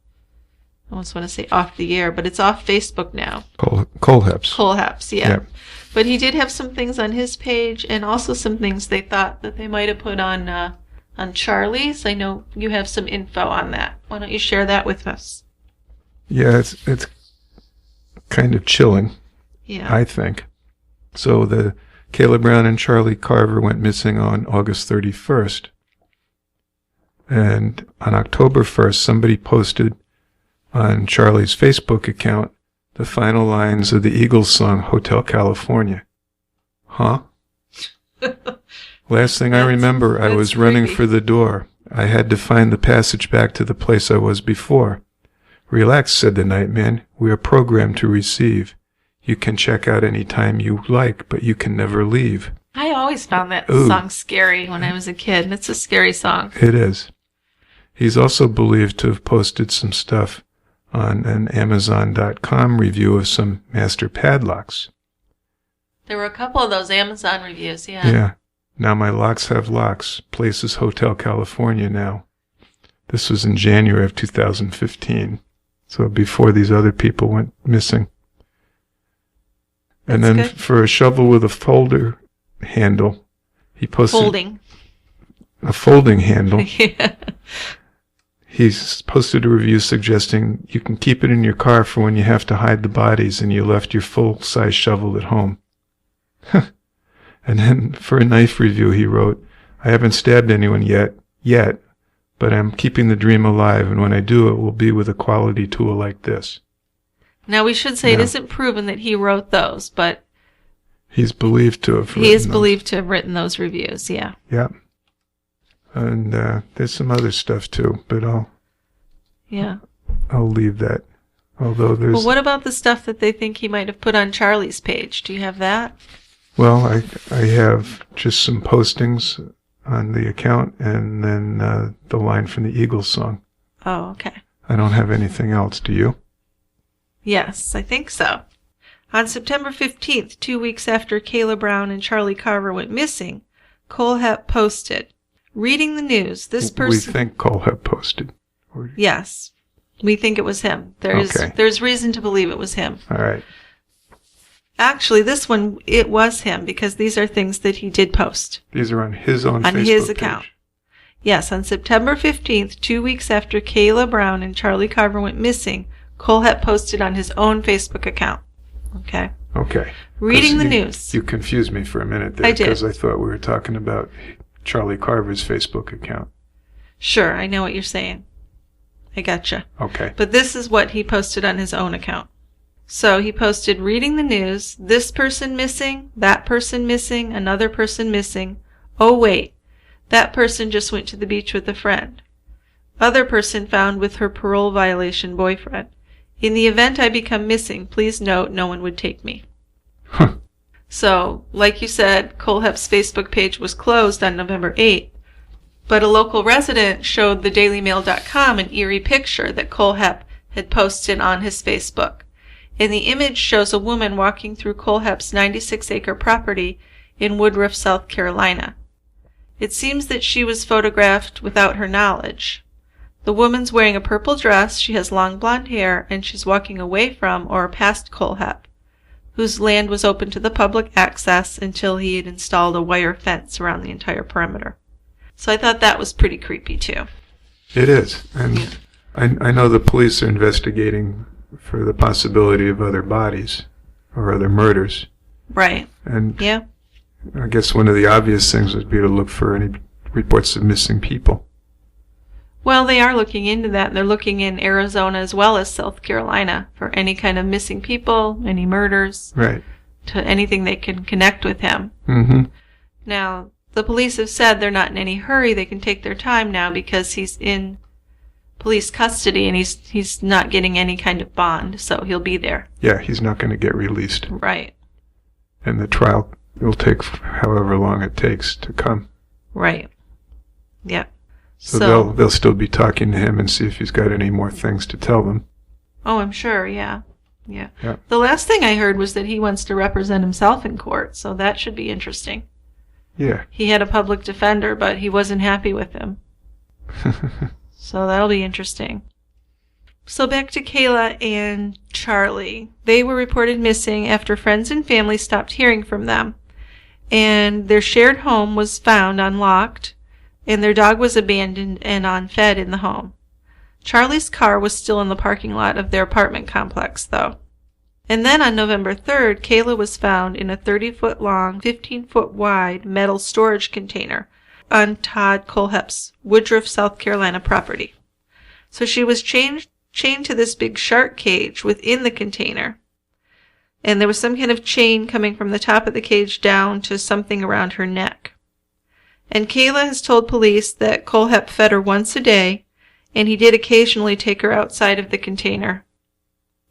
almost want to say off the air, but it's off Facebook now. Kohlhepp's. Kohlhepp's, yeah. Yep. But he did have some things on his page, and also some things they thought that they might have put on Charlie's. I know you have some info on that. Why don't you share that with us? Yeah, it's kind of chilling, yeah, I think. So the Kayla Brown and Charlie Carver went missing on August 31st. And on October 1st, somebody posted on Charlie's Facebook account the final lines of the Eagles song, Hotel California. Huh? Last thing I remember, I was running for the door. I had to find the passage back to the place I was before. Relax, said the night man. We are programmed to receive. You can check out any time you like, but you can never leave. I always found that song scary when I was a kid. It's a scary song. It is. He's also believed to have posted some stuff on an Amazon.com review of some master padlocks. There were a couple of those Amazon reviews, yeah. Yeah. Now my locks have locks. Place is Hotel California now. This was in January of 2015. So before these other people went missing. And That's then good. for a shovel with a folder handle, he posted a folding handle. Yeah. He's posted a review suggesting you can keep it in your car for when you have to hide the bodies and you left your full-size shovel at home. And then for a knife review, he wrote, I haven't stabbed anyone yet, but I'm keeping the dream alive, and when I do, it will be with a quality tool like this. Now, we should say it isn't proven that he wrote those, but he's believed to have written those reviews, yeah. Yeah. And there's some other stuff too, but I'll leave that. Although there's... Well, what about the stuff that they think he might have put on Charlie's page? Do you have that? Well, I have just some postings on the account and then the line from the Eagles song. Oh, okay. I don't have anything else. Do you? Yes, I think so. On September 15th, 2 weeks after Kayla Brown and Charlie Carver went missing, Kohlhepp posted, reading the news, this person... We think Kohlhepp posted. Yes, we think it was him. There's reason to believe it was him. All right. Actually, this one, it was him, because these are things that he did post. These are on his own Facebook his account. Page. Yes, on September 15th, 2 weeks after Kayla Brown and Charlie Carver went missing, Kohlhepp posted on his own Facebook account. Okay. Okay. Reading the news. You confused me for a minute there. I did. Because I thought we were talking about Charlie Carver's Facebook account. Sure, I know what you're saying. I gotcha. Okay. But this is what he posted on his own account. So he posted, reading the news, this person missing, that person missing, another person missing. Oh, wait, that person just went to the beach with a friend. Other person found with her parole violation boyfriend. In the event I become missing, please note no one would take me. Huh. So, like you said, Kohlhepp's Facebook page was closed on November 8th, but a local resident showed the DailyMail.com an eerie picture that Kohlhepp had posted on his Facebook. And the image shows a woman walking through Kohlhepp's 96-acre property in Woodruff, South Carolina. It seems that she was photographed without her knowledge. The woman's wearing a purple dress, she has long blonde hair, and she's walking away from or past Kohlhepp, whose land was open to the public access until he had installed a wire fence around the entire perimeter. So I thought that was pretty creepy, too. It is. And yeah. I know the police are investigating for the possibility of other bodies or other murders. Right. And yeah. I guess one of the obvious things would be to look for any reports of missing people. Well, they are looking into that, and they're looking in Arizona as well as South Carolina for any kind of missing people, any murders, right, to anything they can connect with him. Mm-hmm. Now, the police have said they're not in any hurry. They can take their time now because he's in police custody and he's not getting any kind of bond, so he'll be there. Yeah, he's not going to get released. Right. And the trial will take however long it takes to come. Right. Yeah. So they'll still be talking to him and see if he's got any more things to tell them. Oh, I'm sure, yeah. Yeah. The last thing I heard was that he wants to represent himself in court, so that should be interesting. Yeah. He had a public defender, but he wasn't happy with him. So that'll be interesting. So back to Kayla and Charlie. They were reported missing after friends and family stopped hearing from them. And their shared home was found unlocked, and their dog was abandoned and unfed in the home. Charlie's car was still in the parking lot of their apartment complex, though. And then on November 3rd, Kayla was found in a 30-foot long, 15-foot wide metal storage container on Todd Kohlhepp's Woodruff, South Carolina property. So she was chained to this big shark cage within the container. And there was some kind of chain coming from the top of the cage down to something around her neck. And Kayla has told police that Kohlhepp fed her once a day, and he did occasionally take her outside of the container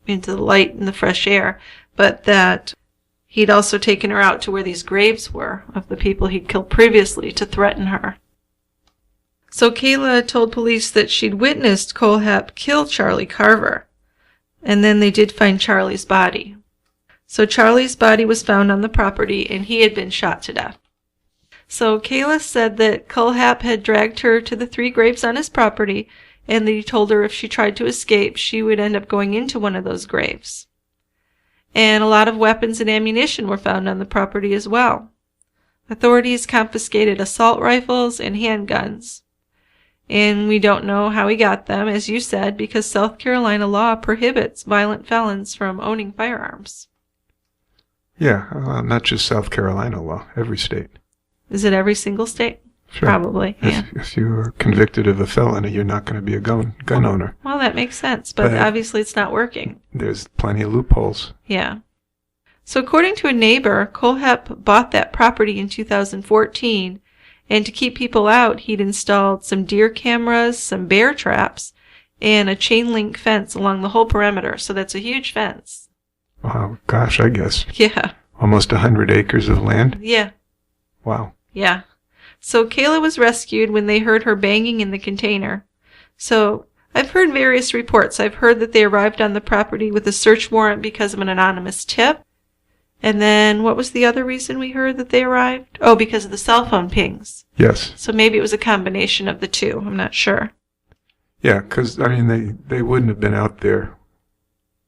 into the light and the fresh air, but that he'd also taken her out to where these graves were of the people he'd killed previously to threaten her. So Kayla told police that she'd witnessed Kohlhepp kill Charlie Carver. And then they did find Charlie's body. So Charlie's body was found on the property, and he had been shot to death. So Kayla said that Kohlhepp had dragged her to the 3 graves on his property, and that he told her if she tried to escape, she would end up going into one of those graves. And a lot of weapons and ammunition were found on the property as well. Authorities confiscated assault rifles and handguns. And we don't know how he got them, as you said, because South Carolina law prohibits violent felons from owning firearms. Yeah, not just South Carolina law, every state. Is it every single state? Sure. Probably, yeah. If you're convicted of a felony, you're not going to be a gun owner. Well, that makes sense, but obviously it's not working. There's plenty of loopholes. Yeah. So according to a neighbor, Kohlhepp bought that property in 2014, and to keep people out, he'd installed some deer cameras, some bear traps, and a chain link fence along the whole perimeter. So that's a huge fence. Oh, gosh, I guess. Yeah. Almost 100 acres of land? Yeah. Wow. Yeah. So Kayla was rescued when they heard her banging in the container. So I've heard various reports. I've heard that they arrived on the property with a search warrant because of an anonymous tip. And then what was the other reason we heard that they arrived? Oh, because of the cell phone pings. Yes. So maybe it was a combination of the two. I'm not sure. Yeah, because, I mean, they wouldn't have been out there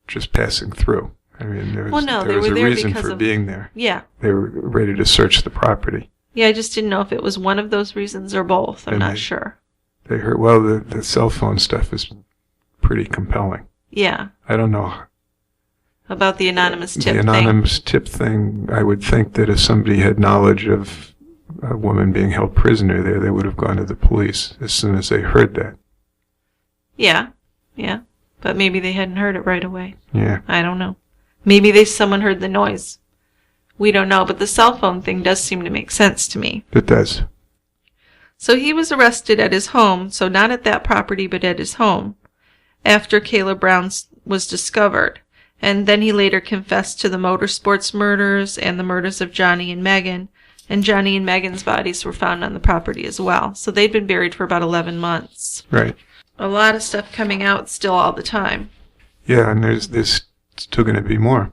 just passing through. I mean, there was a reason for being there. Yeah. They were ready to search the property. Yeah, I just didn't know if it was one of those reasons or both. I'm not sure. They heard, well, the cell phone stuff is pretty compelling. Yeah. I don't know. About the anonymous tip thing. The anonymous tip thing, I would think that if somebody had knowledge of a woman being held prisoner there, they would have gone to the police as soon as they heard that. Yeah. Yeah. But maybe they hadn't heard it right away. Yeah. I don't know. Maybe someone heard the noise. We don't know, but the cell phone thing does seem to make sense to me. It does. So he was arrested at his home, so not at that property, but at his home, after Kayla Brown was discovered. And then he later confessed to the motorsports murders and the murders of Johnny and Megan. And Johnny and Megan's bodies were found on the property as well. So they'd been buried for about 11 months. Right. A lot of stuff coming out still all the time. Yeah, and there's still going to be more.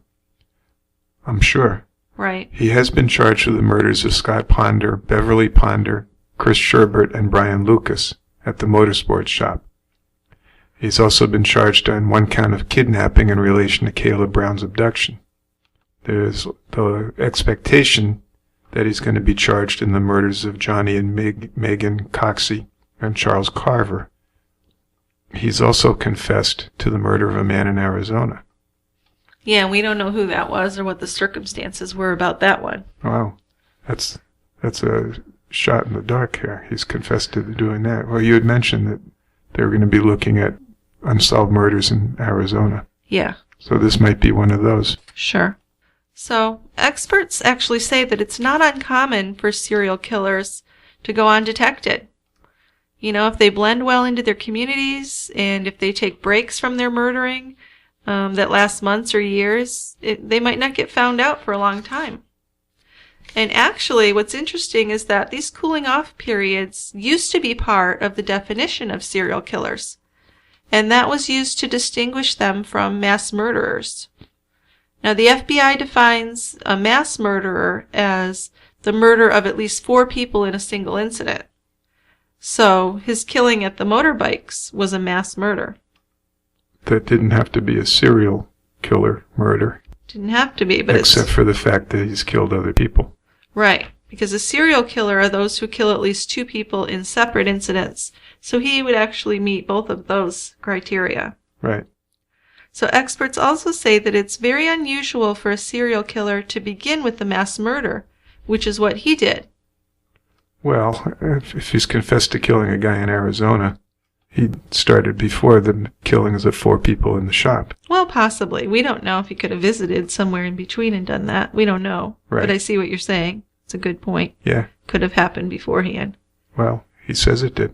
I'm sure. Right. He has been charged with the murders of Scott Ponder, Beverly Ponder, Chris Sherbert, and Brian Lucas at the motorsports shop. He's also been charged on 1 count of kidnapping in relation to Kayla Brown's abduction. There's the expectation that he's going to be charged in the murders of Johnny and Megan Coxy and Charles Carver. He's also confessed to the murder of a man in Arizona. Yeah, we don't know who that was or what the circumstances were about that one. Wow. That's a shot in the dark here. He's confessed to doing that. Well, you had mentioned that they were going to be looking at unsolved murders in Arizona. Yeah. So this might be one of those. Sure. So experts actually say that it's not uncommon for serial killers to go undetected. You know, if they blend well into their communities and if they take breaks from their murdering that last months or years, they might not get found out for a long time. And actually, what's interesting is that these cooling off periods used to be part of the definition of serial killers. And that was used to distinguish them from mass murderers. Now, the FBI defines a mass murderer as the murder of at least 4 people in a single incident. So, his killing at the motorbikes was a mass murder. That didn't have to be a serial killer murder. Didn't have to be, but except for the fact that he's killed other people. Right, because a serial killer are those who kill at least 2 people in separate incidents. So he would actually meet both of those criteria. Right. So experts also say that it's very unusual for a serial killer to begin with the mass murder, which is what he did. Well, if he's confessed to killing a guy in Arizona, he started before the killings of 4 people in the shop. Well, possibly. We don't know if he could have visited somewhere in between and done that. We don't know. Right. But I see what you're saying. It's a good point. Yeah. Could have happened beforehand. Well, he says it did.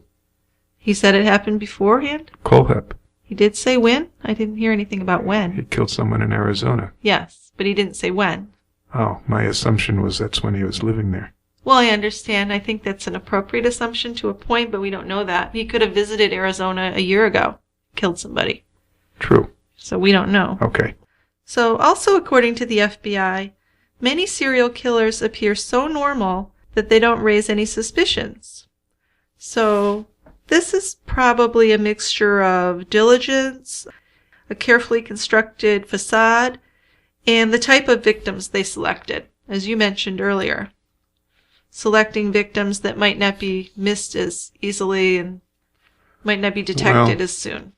He said it happened beforehand? Kohlhepp. He did say when? I didn't hear anything about when. He killed someone in Arizona. Yes, but he didn't say when. Oh, my assumption was that's when he was living there. Well, I understand. I think that's an appropriate assumption to a point, but we don't know that. He could have visited Arizona a year ago, killed somebody. True. So we don't know. Okay. So also according to the FBI, many serial killers appear so normal that they don't raise any suspicions. So this is probably a mixture of diligence, a carefully constructed facade, and the type of victims they selected, as you mentioned earlier. Selecting victims that might not be missed as easily and might not be detected as soon.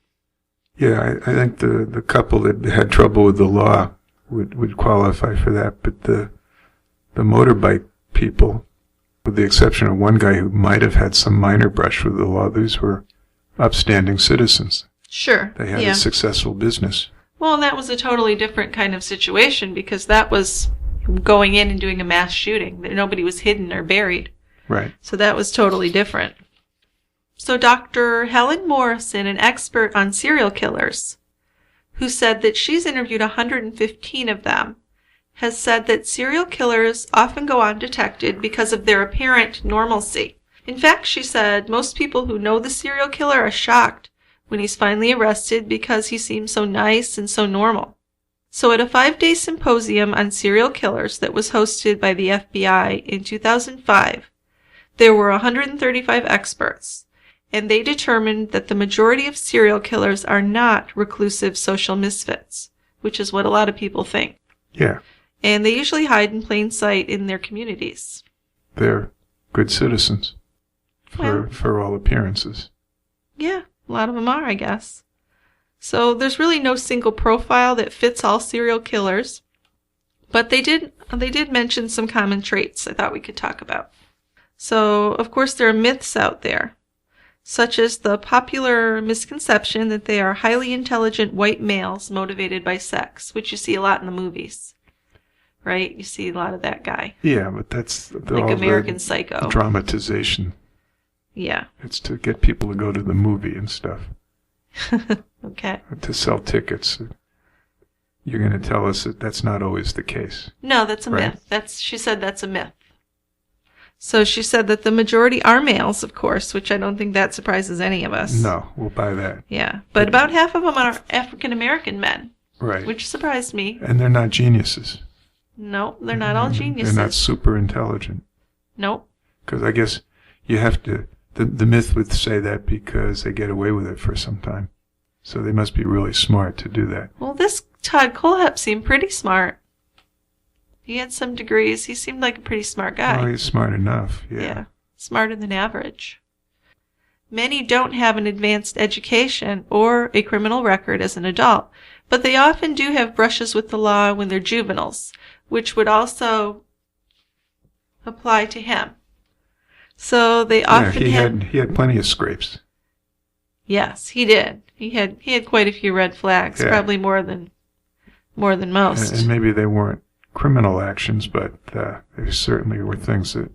Yeah, I think the couple that had trouble with the law would qualify for that, but the motorbike people, with the exception of one guy who might have had some minor brush with the law, these were upstanding citizens. Sure. They had a successful business. Well, that was a totally different kind of situation because that was going in and doing a mass shooting. Nobody was hidden or buried. Right. So that was totally different. So Dr. Helen Morrison, an expert on serial killers, who said that she's interviewed 115 of them, has said that serial killers often go undetected because of their apparent normalcy. In fact, she said most people who know the serial killer are shocked when he's finally arrested because he seems so nice and so normal. So at a 5-day symposium on serial killers that was hosted by the FBI in 2005, there were 135 experts, and they determined that the majority of serial killers are not reclusive social misfits, which is what a lot of people think. Yeah. And they usually hide in plain sight in their communities. They're good citizens for all appearances. Yeah, a lot of them are, I guess. So there's really no single profile that fits all serial killers, but they did mention some common traits I thought we could talk about. So, of course, there are myths out there, such as the popular misconception that they are highly intelligent white males motivated by sex, which you see a lot in the movies, right? You see a lot of that guy. Yeah, but that's like American Psycho. Dramatization. Yeah. It's to get people to go to the movie and stuff. Okay. To sell tickets. You're going to tell us that that's not always the case. No, that's a myth. She said that's a myth. So she said that the majority are males, of course, which I don't think that surprises any of us. No, we'll buy that. Yeah, but about half of them are African-American men. Right. Which surprised me. And they're not geniuses. No, they're not all geniuses. They're not super intelligent. Nope. Because I guess you have to... The myth would say that because they get away with it for some time. So they must be really smart to do that. Well, this Todd Kohlhepp seemed pretty smart. He had some degrees. He seemed like a pretty smart guy. Oh, he's smart enough, yeah. Smarter than average. Many don't have an advanced education or a criminal record as an adult, but they often do have brushes with the law when they're juveniles, which would also apply to him. So they often he had plenty of scrapes. Yes, he did. He had quite a few red flags, probably more than most. And maybe they weren't criminal actions, but they certainly were things that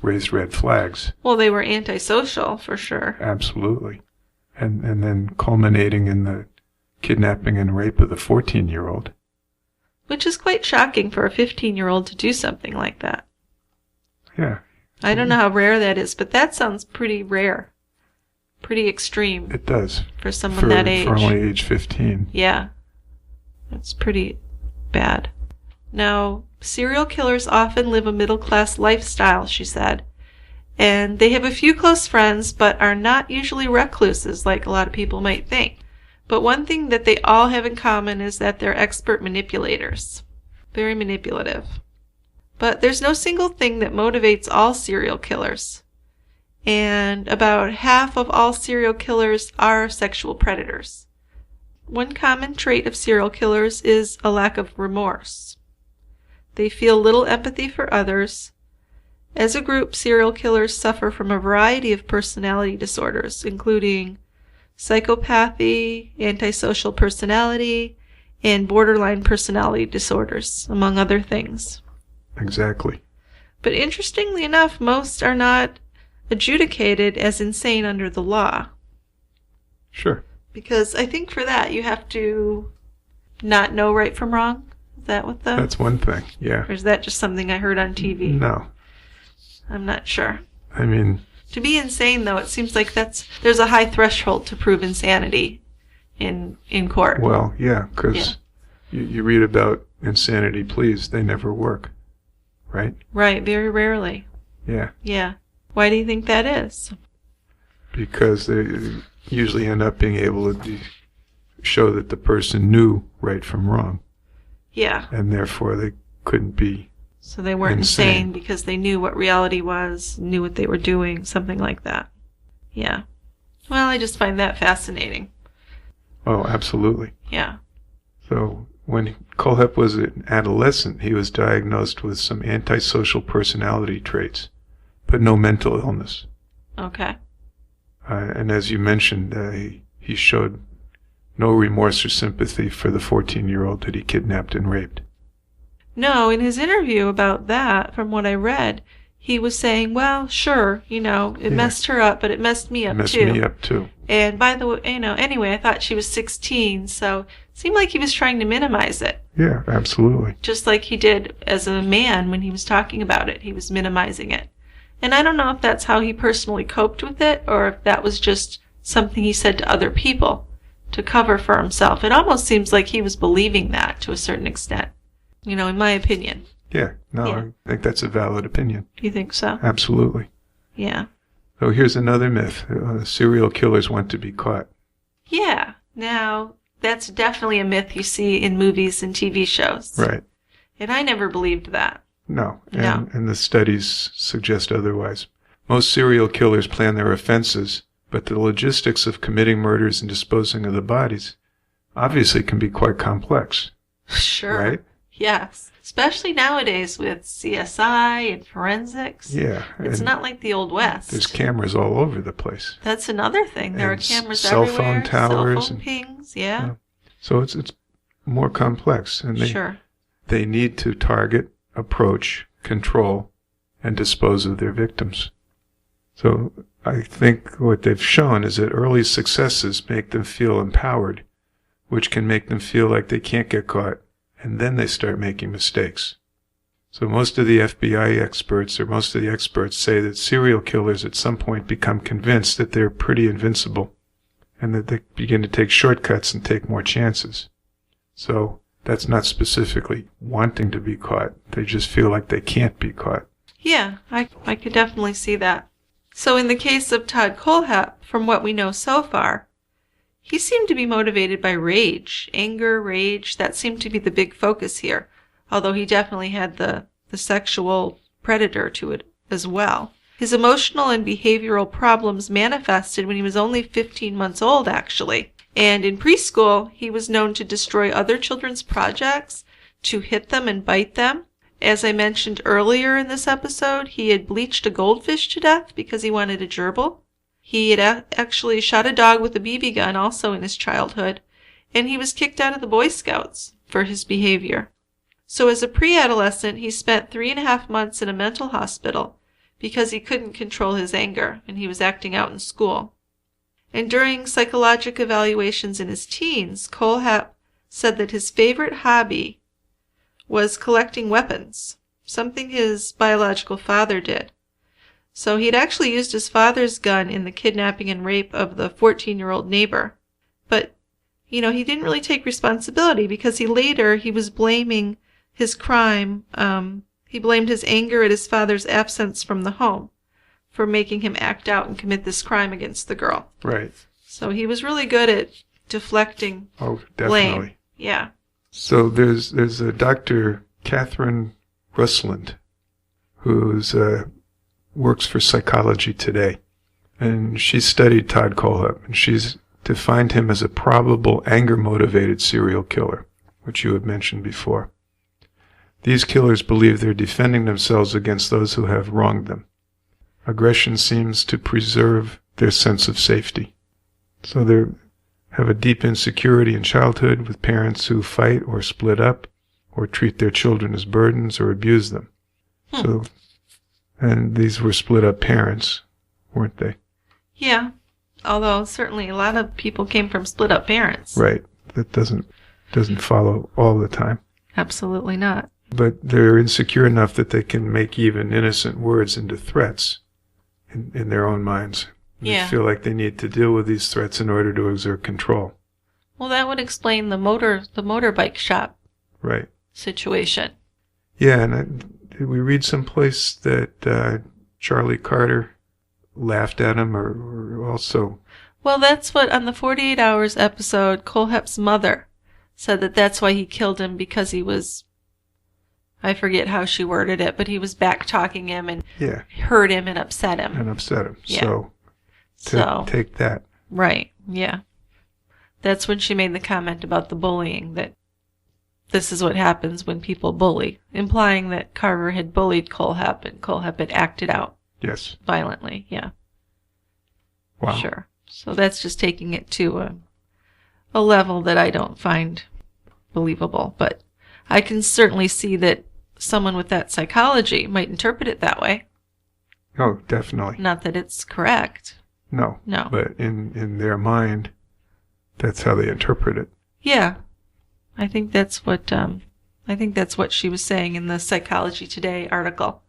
raised red flags. Well, they were antisocial for sure. Absolutely, and then culminating in the kidnapping and rape of the 14-year-old. Which is quite shocking for a 15-year-old to do something like that. Yeah. I don't know how rare that is, but that sounds pretty rare. Pretty extreme. It does. For someone that age. For only age 15. Yeah. That's pretty bad. Now, serial killers often live a middle-class lifestyle, she said. And they have a few close friends, but are not usually recluses like a lot of people might think. But one thing that they all have in common is that they're expert manipulators. Very manipulative. But there's no single thing that motivates all serial killers. And about half of all serial killers are sexual predators. One common trait of serial killers is a lack of remorse. They feel little empathy for others. As a group, serial killers suffer from a variety of personality disorders, including psychopathy, antisocial personality, and borderline personality disorders, among other things. Exactly. But interestingly enough, most are not adjudicated as insane under the law. Sure. Because I think for that you have to not know right from wrong. Is that what That's one thing, yeah. Or is that just something I heard on TV? No. I'm not sure. I mean... To be insane, though, it seems like there's a high threshold to prove insanity in court. Well, yeah, because you read about insanity pleas, they never work, right? Right, very rarely. Yeah. Yeah. Why do you think that is? Because they usually end up being able to show that the person knew right from wrong. Yeah. And therefore they couldn't be So they weren't insane because they knew what reality was, knew what they were doing, something like that. Yeah. Well, I just find that fascinating. Oh, absolutely. Yeah. So when Kohlhepp was an adolescent, he was diagnosed with some antisocial personality traits, but no mental illness. Okay. And as you mentioned, he showed no remorse or sympathy for the 14-year-old that he kidnapped and raped. No, in his interview about that, from what I read, he was saying, well, sure, it messed her up, but it messed me up too. It messed me up too. And by the way, anyway, I thought she was 16, so it seemed like he was trying to minimize it. Yeah, absolutely. Just like he did as a man when he was talking about it. He was minimizing it. And I don't know if that's how he personally coped with it, or if that was just something he said to other people to cover for himself. It almost seems like he was believing that to a certain extent, in my opinion. Yeah, I think that's a valid opinion. You think so? Absolutely. Yeah. So here's another myth. Serial killers want to be caught. Yeah. Now, that's definitely a myth you see in movies and TV shows. Right. And I never believed that. No. And the studies suggest otherwise. Most serial killers plan their offenses, but the logistics of committing murders and disposing of the bodies obviously can be quite complex. Sure. Right? Yes. Especially nowadays with CSI and forensics. Yeah. It's not like the Old West. There's cameras all over the place. That's another thing. There are cameras cell everywhere. Phone towers. Cell phone pings, yeah. So it's more complex. And they need to target, approach, control, and dispose of their victims. So I think what they've shown is that early successes make them feel empowered, which can make them feel like they can't get caught, and then they start making mistakes. So most of the FBI experts, or most of the experts, say that serial killers at some point become convinced that they're pretty invincible, and that they begin to take shortcuts and take more chances. So that's not specifically wanting to be caught. They just feel like they can't be caught. Yeah, I could definitely see that. So in the case of Todd Kohlhepp, from what we know so far, he seemed to be motivated by rage, anger, rage. That seemed to be the big focus here, although he definitely had the sexual predator to it as well. His emotional and behavioral problems manifested when he was only 15 months old, actually. And in preschool, he was known to destroy other children's projects, to hit them and bite them. As I mentioned earlier in this episode, he had bleached a goldfish to death because he wanted a gerbil. He had actually shot a dog with a BB gun also in his childhood, and he was kicked out of the Boy Scouts for his behavior. So as a pre-adolescent, he spent 3.5 months in a mental hospital because he couldn't control his anger, and he was acting out in school. And during psychologic evaluations in his teens, Kohlhepp said that his favorite hobby was collecting weapons, something his biological father did. So he'd actually used his father's gun in the kidnapping and rape of the 14-year-old neighbor. But, he didn't really take responsibility because he was blaming his crime. He blamed his anger at his father's absence from the home for making him act out and commit this crime against the girl. Right. So he was really good at deflecting definitely. blame. Yeah. So there's a Dr. Catherine Rusland who's works for Psychology Today, and she studied Todd Kohlhepp, and she's defined him as a probable anger-motivated serial killer, which you had mentioned before. These killers believe they're defending themselves against those who have wronged them. Aggression seems to preserve their sense of safety. So they have a deep insecurity in childhood with parents who fight or split up or treat their children as burdens or abuse them. And these were split up parents, weren't they? Yeah, although certainly a lot of people came from split up parents. Right. That doesn't follow all the time. Absolutely not. but they're insecure enough that they can make even innocent words into threats in their own minds. Yeah. They feel like they need to deal with these threats in order to exert control. Well, that would explain the motorbike shop Right. situation. Yeah, and did we read someplace that Charlie Carter laughed at him, or also... Well, that's what, on the 48 Hours episode, Kohlhepp's mother said that's why he killed him, because he was, I forget how she worded it, but he was back-talking him and hurt him and upset him. Yeah. So, take that. Right, yeah. That's when she made the comment about the bullying, that this is what happens when people bully, implying that Carver had bullied Kohlhepp and Kohlhepp had acted out. Yes. Violently, yeah. Wow. Sure. So that's just taking it to a level that I don't find believable. But I can certainly see that someone with that psychology might interpret it that way. Oh, definitely. Not that it's correct. No. But in their mind, that's how they interpret it. Yeah. I think that's what she was saying in the Psychology Today article.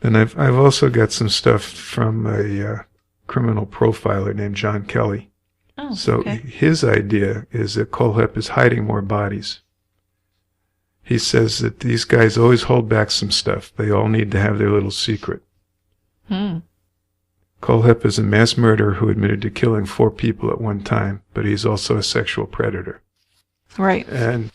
And I've also got some stuff from a criminal profiler named John Kelly. Oh, so okay. His idea is that Kohlhepp is hiding more bodies. He says that these guys always hold back some stuff. They all need to have their little secret. Kohlhepp is a mass murderer who admitted to killing 4 people at one time, but he's also a sexual predator. Right. And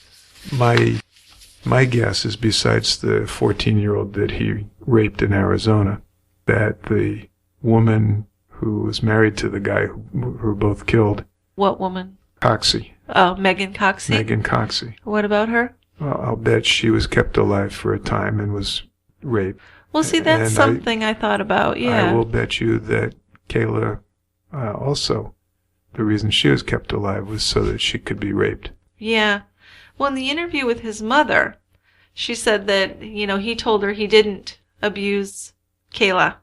my guess is, besides the 14-year-old that he raped in Arizona, that the woman who was married to the guy who were both killed. What woman? Coxy. Oh, Megan Coxy? Megan Coxy. What about her? Well, I'll bet she was kept alive for a time and was raped. Well, see, that's something I thought about, yeah. I will bet you that Kayla also, the reason she was kept alive was so that she could be raped. Yeah. Well, in the interview with his mother, she said that, he told her he didn't abuse Kayla,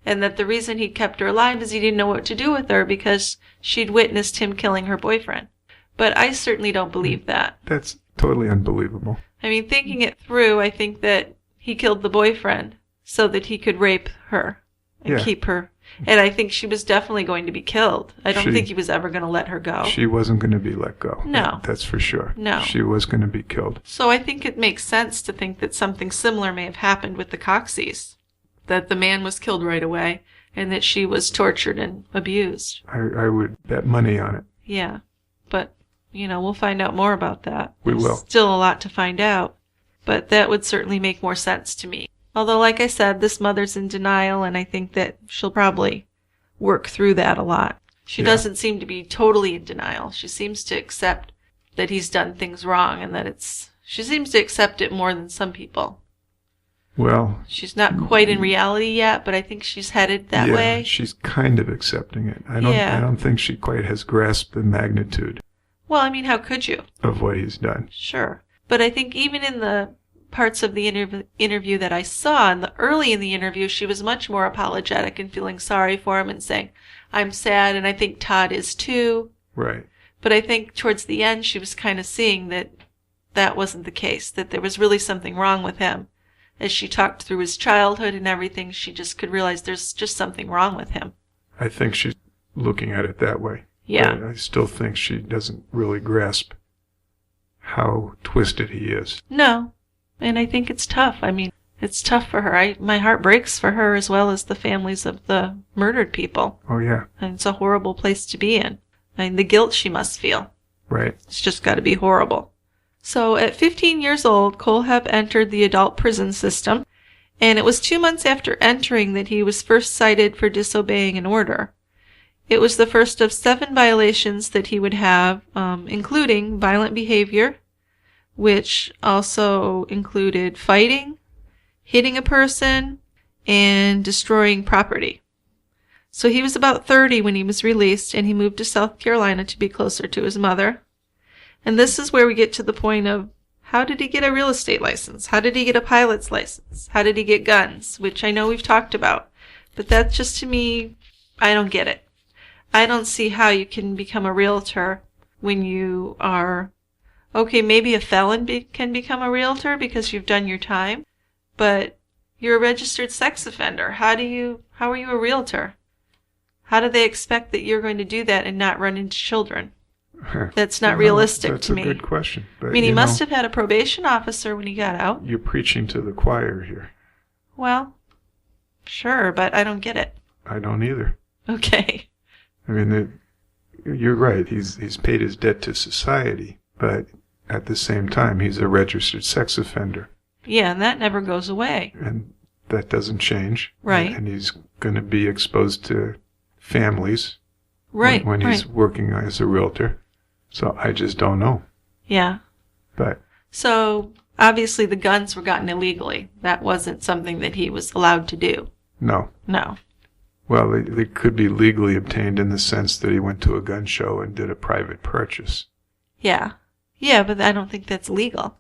and that the reason he kept her alive is he didn't know what to do with her because she'd witnessed him killing her boyfriend. But I certainly don't believe that. That's totally unbelievable. I mean, thinking it through, I think that he killed the boyfriend so that he could rape her and keep her. And I think she was definitely going to be killed. I don't think he was ever going to let her go. She wasn't going to be let go. No. That's for sure. No. She was going to be killed. So I think it makes sense to think that something similar may have happened with the Coxys. That the man was killed right away and that she was tortured and abused. I would bet money on it. Yeah. But, we'll find out more about that. We will. Still a lot to find out. But that would certainly make more sense to me. Although, like I said, this mother's in denial, and I think that she'll probably work through that a lot. She doesn't seem to be totally in denial. She seems to accept that he's done things wrong, and that she seems to accept it more than some people. Well... She's not quite in reality yet, but I think she's headed that way. Yeah, she's kind of accepting it. I don't think she quite has grasped the magnitude. Well, I mean, how could you? Of what he's done. Sure. But I think even in the parts of the interview that I saw, early in the interview, she was much more apologetic and feeling sorry for him and saying, I'm sad, and I think Todd is too. Right. But I think towards the end, she was kind of seeing that wasn't the case, that there was really something wrong with him. As she talked through his childhood and everything, she just could realize there's just something wrong with him. I think she's looking at it that way. Yeah. But I still think she doesn't really grasp how twisted he is. No. And I think it's tough. I mean, it's tough for her. My heart breaks for her as well as the families of the murdered people. Oh, yeah. And it's a horrible place to be in. I mean, the guilt she must feel. Right. It's just got to be horrible. So at 15 years old, Kohlhepp entered the adult prison system, and it was 2 months after entering that he was first cited for disobeying an order. It was the first of 7 violations that he would have, including violent behavior, which also included fighting, hitting a person, and destroying property. So he was about 30 when he was released, and he moved to South Carolina to be closer to his mother. And this is where we get to the point of, how did he get a real estate license? How did he get a pilot's license? How did he get guns? Which I know we've talked about. But that's just, to me, I don't get it. I don't see how you can become a realtor when you are Okay, maybe a felon can become a realtor because you've done your time, but you're a registered sex offender. How are you a realtor? How do they expect that you're going to do that and not run into children? That's not realistic to me. That's a good question. But, I mean, he must have had a probation officer when he got out. You're preaching to the choir here. Well, sure, but I don't get it. I don't either. Okay. I mean, you're right. He's paid his debt to society, but at the same time, he's a registered sex offender. Yeah, and that never goes away. And that doesn't change. Right. And he's going to be exposed to families. Right. When he's working as a realtor. So I just don't know. Yeah. But. So obviously the guns were gotten illegally. That wasn't something that he was allowed to do. No. No. Well, they could be legally obtained in the sense that he went to a gun show and did a private purchase. Yeah. Yeah, but I don't think that's legal.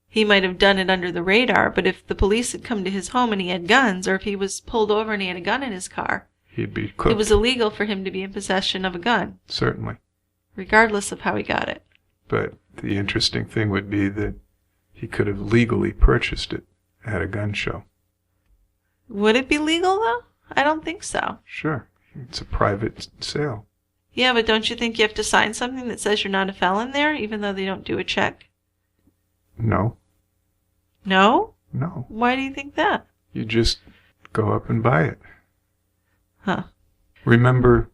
He might have done it under the radar, but if the police had come to his home and he had guns, or if he was pulled over and he had a gun in his car, he'd be cooked. It was illegal for him to be in possession of a gun. Certainly. Regardless of how he got it. But the interesting thing would be that he could have legally purchased it at a gun show. Would it be legal, though? I don't think so. Sure. It's a private sale. Yeah, but don't you think you have to sign something that says you're not a felon there, even though they don't do a check? No. No? No. Why do you think that? You just go up and buy it. Huh. Remember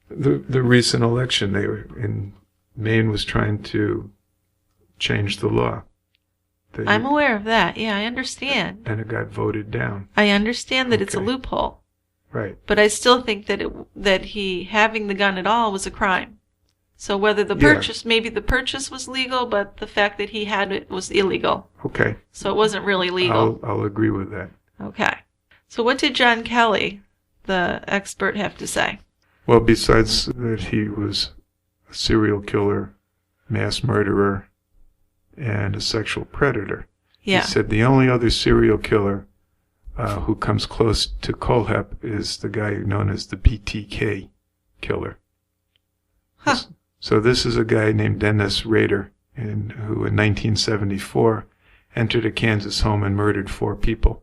the recent election they were in Maine was trying to change the law. I'm aware of that. Yeah, I understand. And it got voted down. I understand that it's a loophole. Right. But I still think that he having the gun at all was a crime. So whether the purchase, maybe the purchase was legal, but the fact that he had it was illegal. Okay. So it wasn't really legal. I'll agree with that. Okay. So what did John Kelly, the expert, have to say? Well, besides that he was a serial killer, mass murderer, and a sexual predator. Yeah. He said the only other serial killer who comes close to Kohlhepp is the guy known as the BTK killer. Huh. So this is a guy named Dennis Rader, who in 1974 entered a Kansas home and murdered 4 people.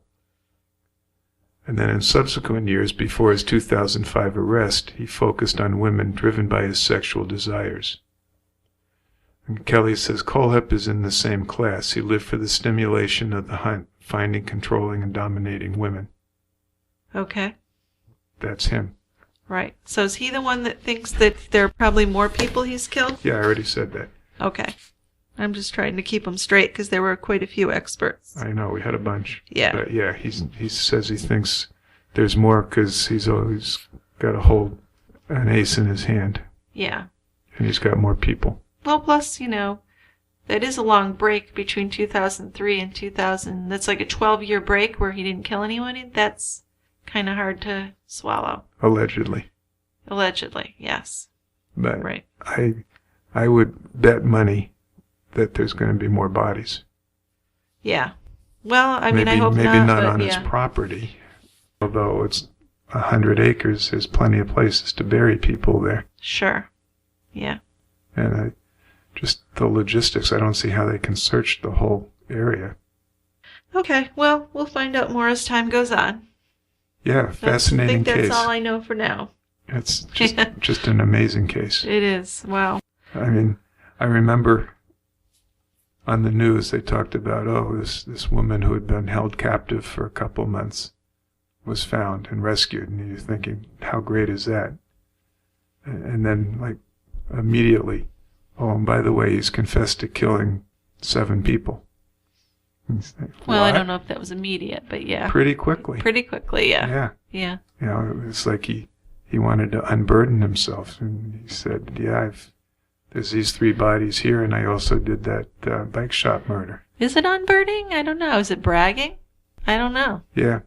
And then in subsequent years, before his 2005 arrest, he focused on women driven by his sexual desires. And Kelly says Kohlhepp is in the same class. He lived for the stimulation of the hunt, finding, controlling, and dominating women. Okay. That's him. Right. So is he the one that thinks that there are probably more people he's killed? Yeah, I already said that. Okay. I'm just trying to keep him straight because there were quite a few experts. I know, we had a bunch. Yeah. But yeah, he says he thinks there's more because he's always got to hold an ace in his hand. Yeah. And he's got more people. Well, plus, that is a long break between 2003 and 2000. That's like a 12-year break where he didn't kill anyone. That's kind of hard to swallow. Allegedly. Allegedly, yes. But right. I would bet money that there's going to be more bodies. Yeah. Well, I mean, I hope not. Maybe not on his property. Although it's 100 acres, there's plenty of places to bury people there. Sure. Yeah. And just the logistics, I don't see how they can search the whole area. Okay, well, we'll find out more as time goes on. Yeah, fascinating case. I think that's all I know for now. It's just an amazing case. It is. Wow. I mean, I remember on the news they talked about, this woman who had been held captive for a couple months was found and rescued. And you're thinking, how great is that? And then, like, immediately, and by the way, he's confessed to killing 7 people. Well, I don't know if that was immediate, but yeah. Pretty quickly. Yeah. Yeah. It's like he wanted to unburden himself. And he said, there's these 3 bodies here, and I also did that bike shop murder. Is it unburdening? I don't know. Is it bragging? I don't know. Yeah.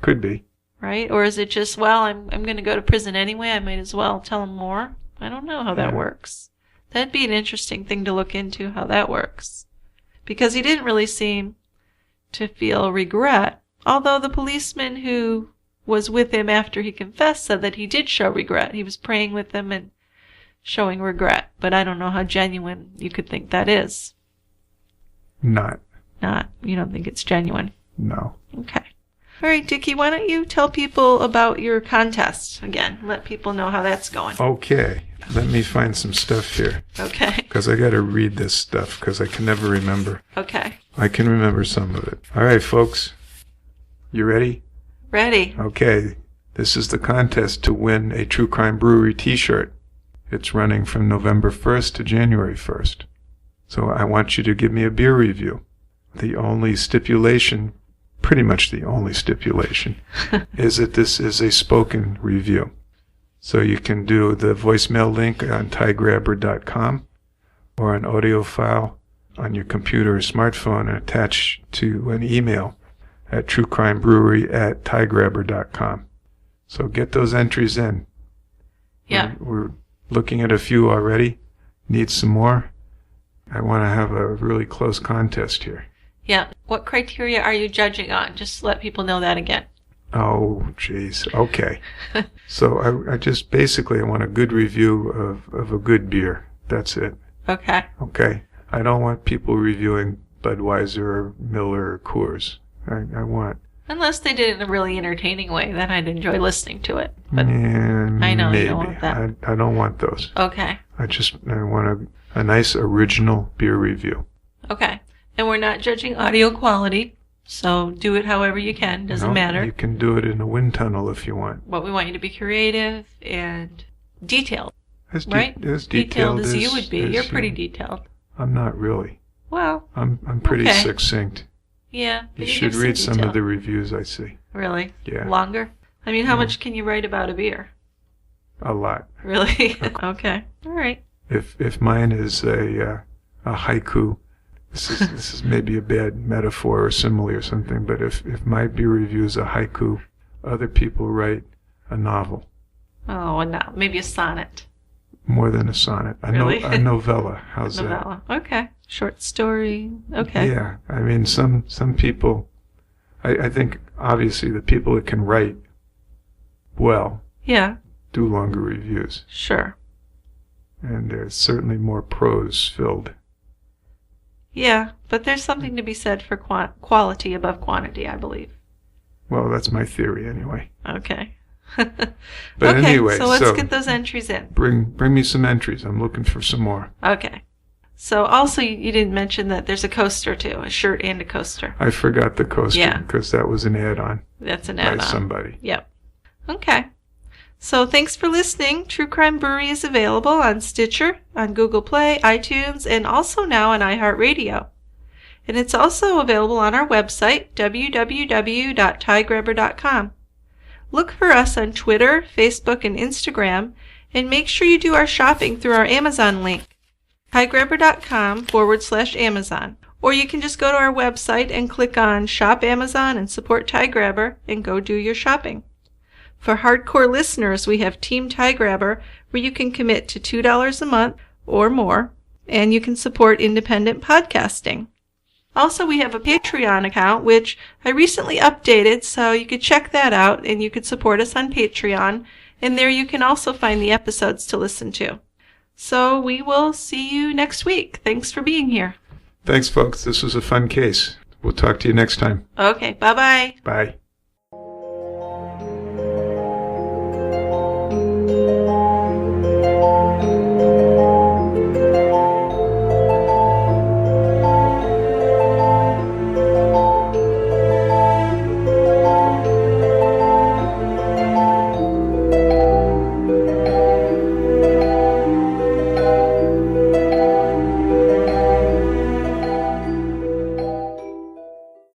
Could be. Right? Or is it just, I'm going to go to prison anyway, I might as well tell him more? I don't know how that works. That'd be an interesting thing to look into, how that works. Because he didn't really seem to feel regret, although the policeman who was with him after he confessed said that he did show regret. He was praying with them and showing regret, but I don't know how genuine you could think that is. Not. You don't think it's genuine? No. Okay. All right, Dickie, why don't you tell people about your contest again? Let people know how that's going. Okay. Let me find some stuff here. Okay. Because I got to read this stuff because I can never remember. Okay. I can remember some of it. All right, folks. You ready? Ready. Okay. This is the contest to win a True Crime Brewery t-shirt. It's running from November 1st to January 1st. So I want you to give me a beer review. The only stipulation, pretty much the only stipulation, is that this is a spoken review. So you can do the voicemail link on tiegrabber.com or an audio file on your computer or smartphone and attach to an email at truecrimebrewery@tiegrabber.com. So get those entries in. Yeah. We're looking at a few already. Need some more. I want to have a really close contest here. Yeah. What criteria are you judging on? Just let people know that again. Oh, jeez. Okay. So I just basically want a good review of a good beer. That's it. Okay. Okay. I don't want people reviewing Budweiser or Miller or Coors. I want... Unless they did it in a really entertaining way, then I'd enjoy listening to it. But I know maybe. you don't want that. I don't want those. Okay. I want a nice original beer review. Okay. And we're not judging audio quality, so do it however you can. Doesn't matter. You can do it in a wind tunnel if you want. But we want you to be creative and detailed. As Detailed as you would be. You're pretty detailed. I'm not really. Well, I'm pretty succinct. Yeah. You should read some of the reviews I see. Really? Yeah. Longer? I mean, how much can you write about a beer? A lot. Really? Okay. All right. If mine is a haiku, this is maybe a bad metaphor or simile or something, but if my beer review is a haiku, other people write a novel. Oh, no. Maybe a sonnet. More than a sonnet. Really? A novella. How's novella. That? Okay. Short story. Okay. Yeah. I mean, some people, I think obviously the people that can write well do longer reviews. Sure. And there's certainly more prose filled. Yeah, but there's something to be said for quality above quantity, I believe. Well, that's my theory anyway. Okay. But okay, anyway, so let's get those entries in. Bring me some entries. I'm looking for some more. Okay. So also you didn't mention that there's a coaster too, a shirt and a coaster. I forgot the coaster because that was an add-on. That's an add-on. By somebody. Yep. Okay. So thanks for listening. True Crime Brewery is available on Stitcher, on Google Play, iTunes, and also now on iHeartRadio. And it's also available on our website, www.tiegrabber.com. Look for us on Twitter, Facebook, and Instagram, and make sure you do our shopping through our Amazon link, tiegrabber.com/Amazon. Or you can just go to our website and click on Shop Amazon and Support Tie Grabber and go do your shopping. For hardcore listeners, we have Team Tie Grabber, where you can commit to $2 a month or more, and you can support independent podcasting. Also, we have a Patreon account, which I recently updated, so you could check that out, and you could support us on Patreon, and there you can also find the episodes to listen to. So we will see you next week. Thanks for being here. Thanks, folks. This was a fun case. We'll talk to you next time. Okay, bye-bye. Bye.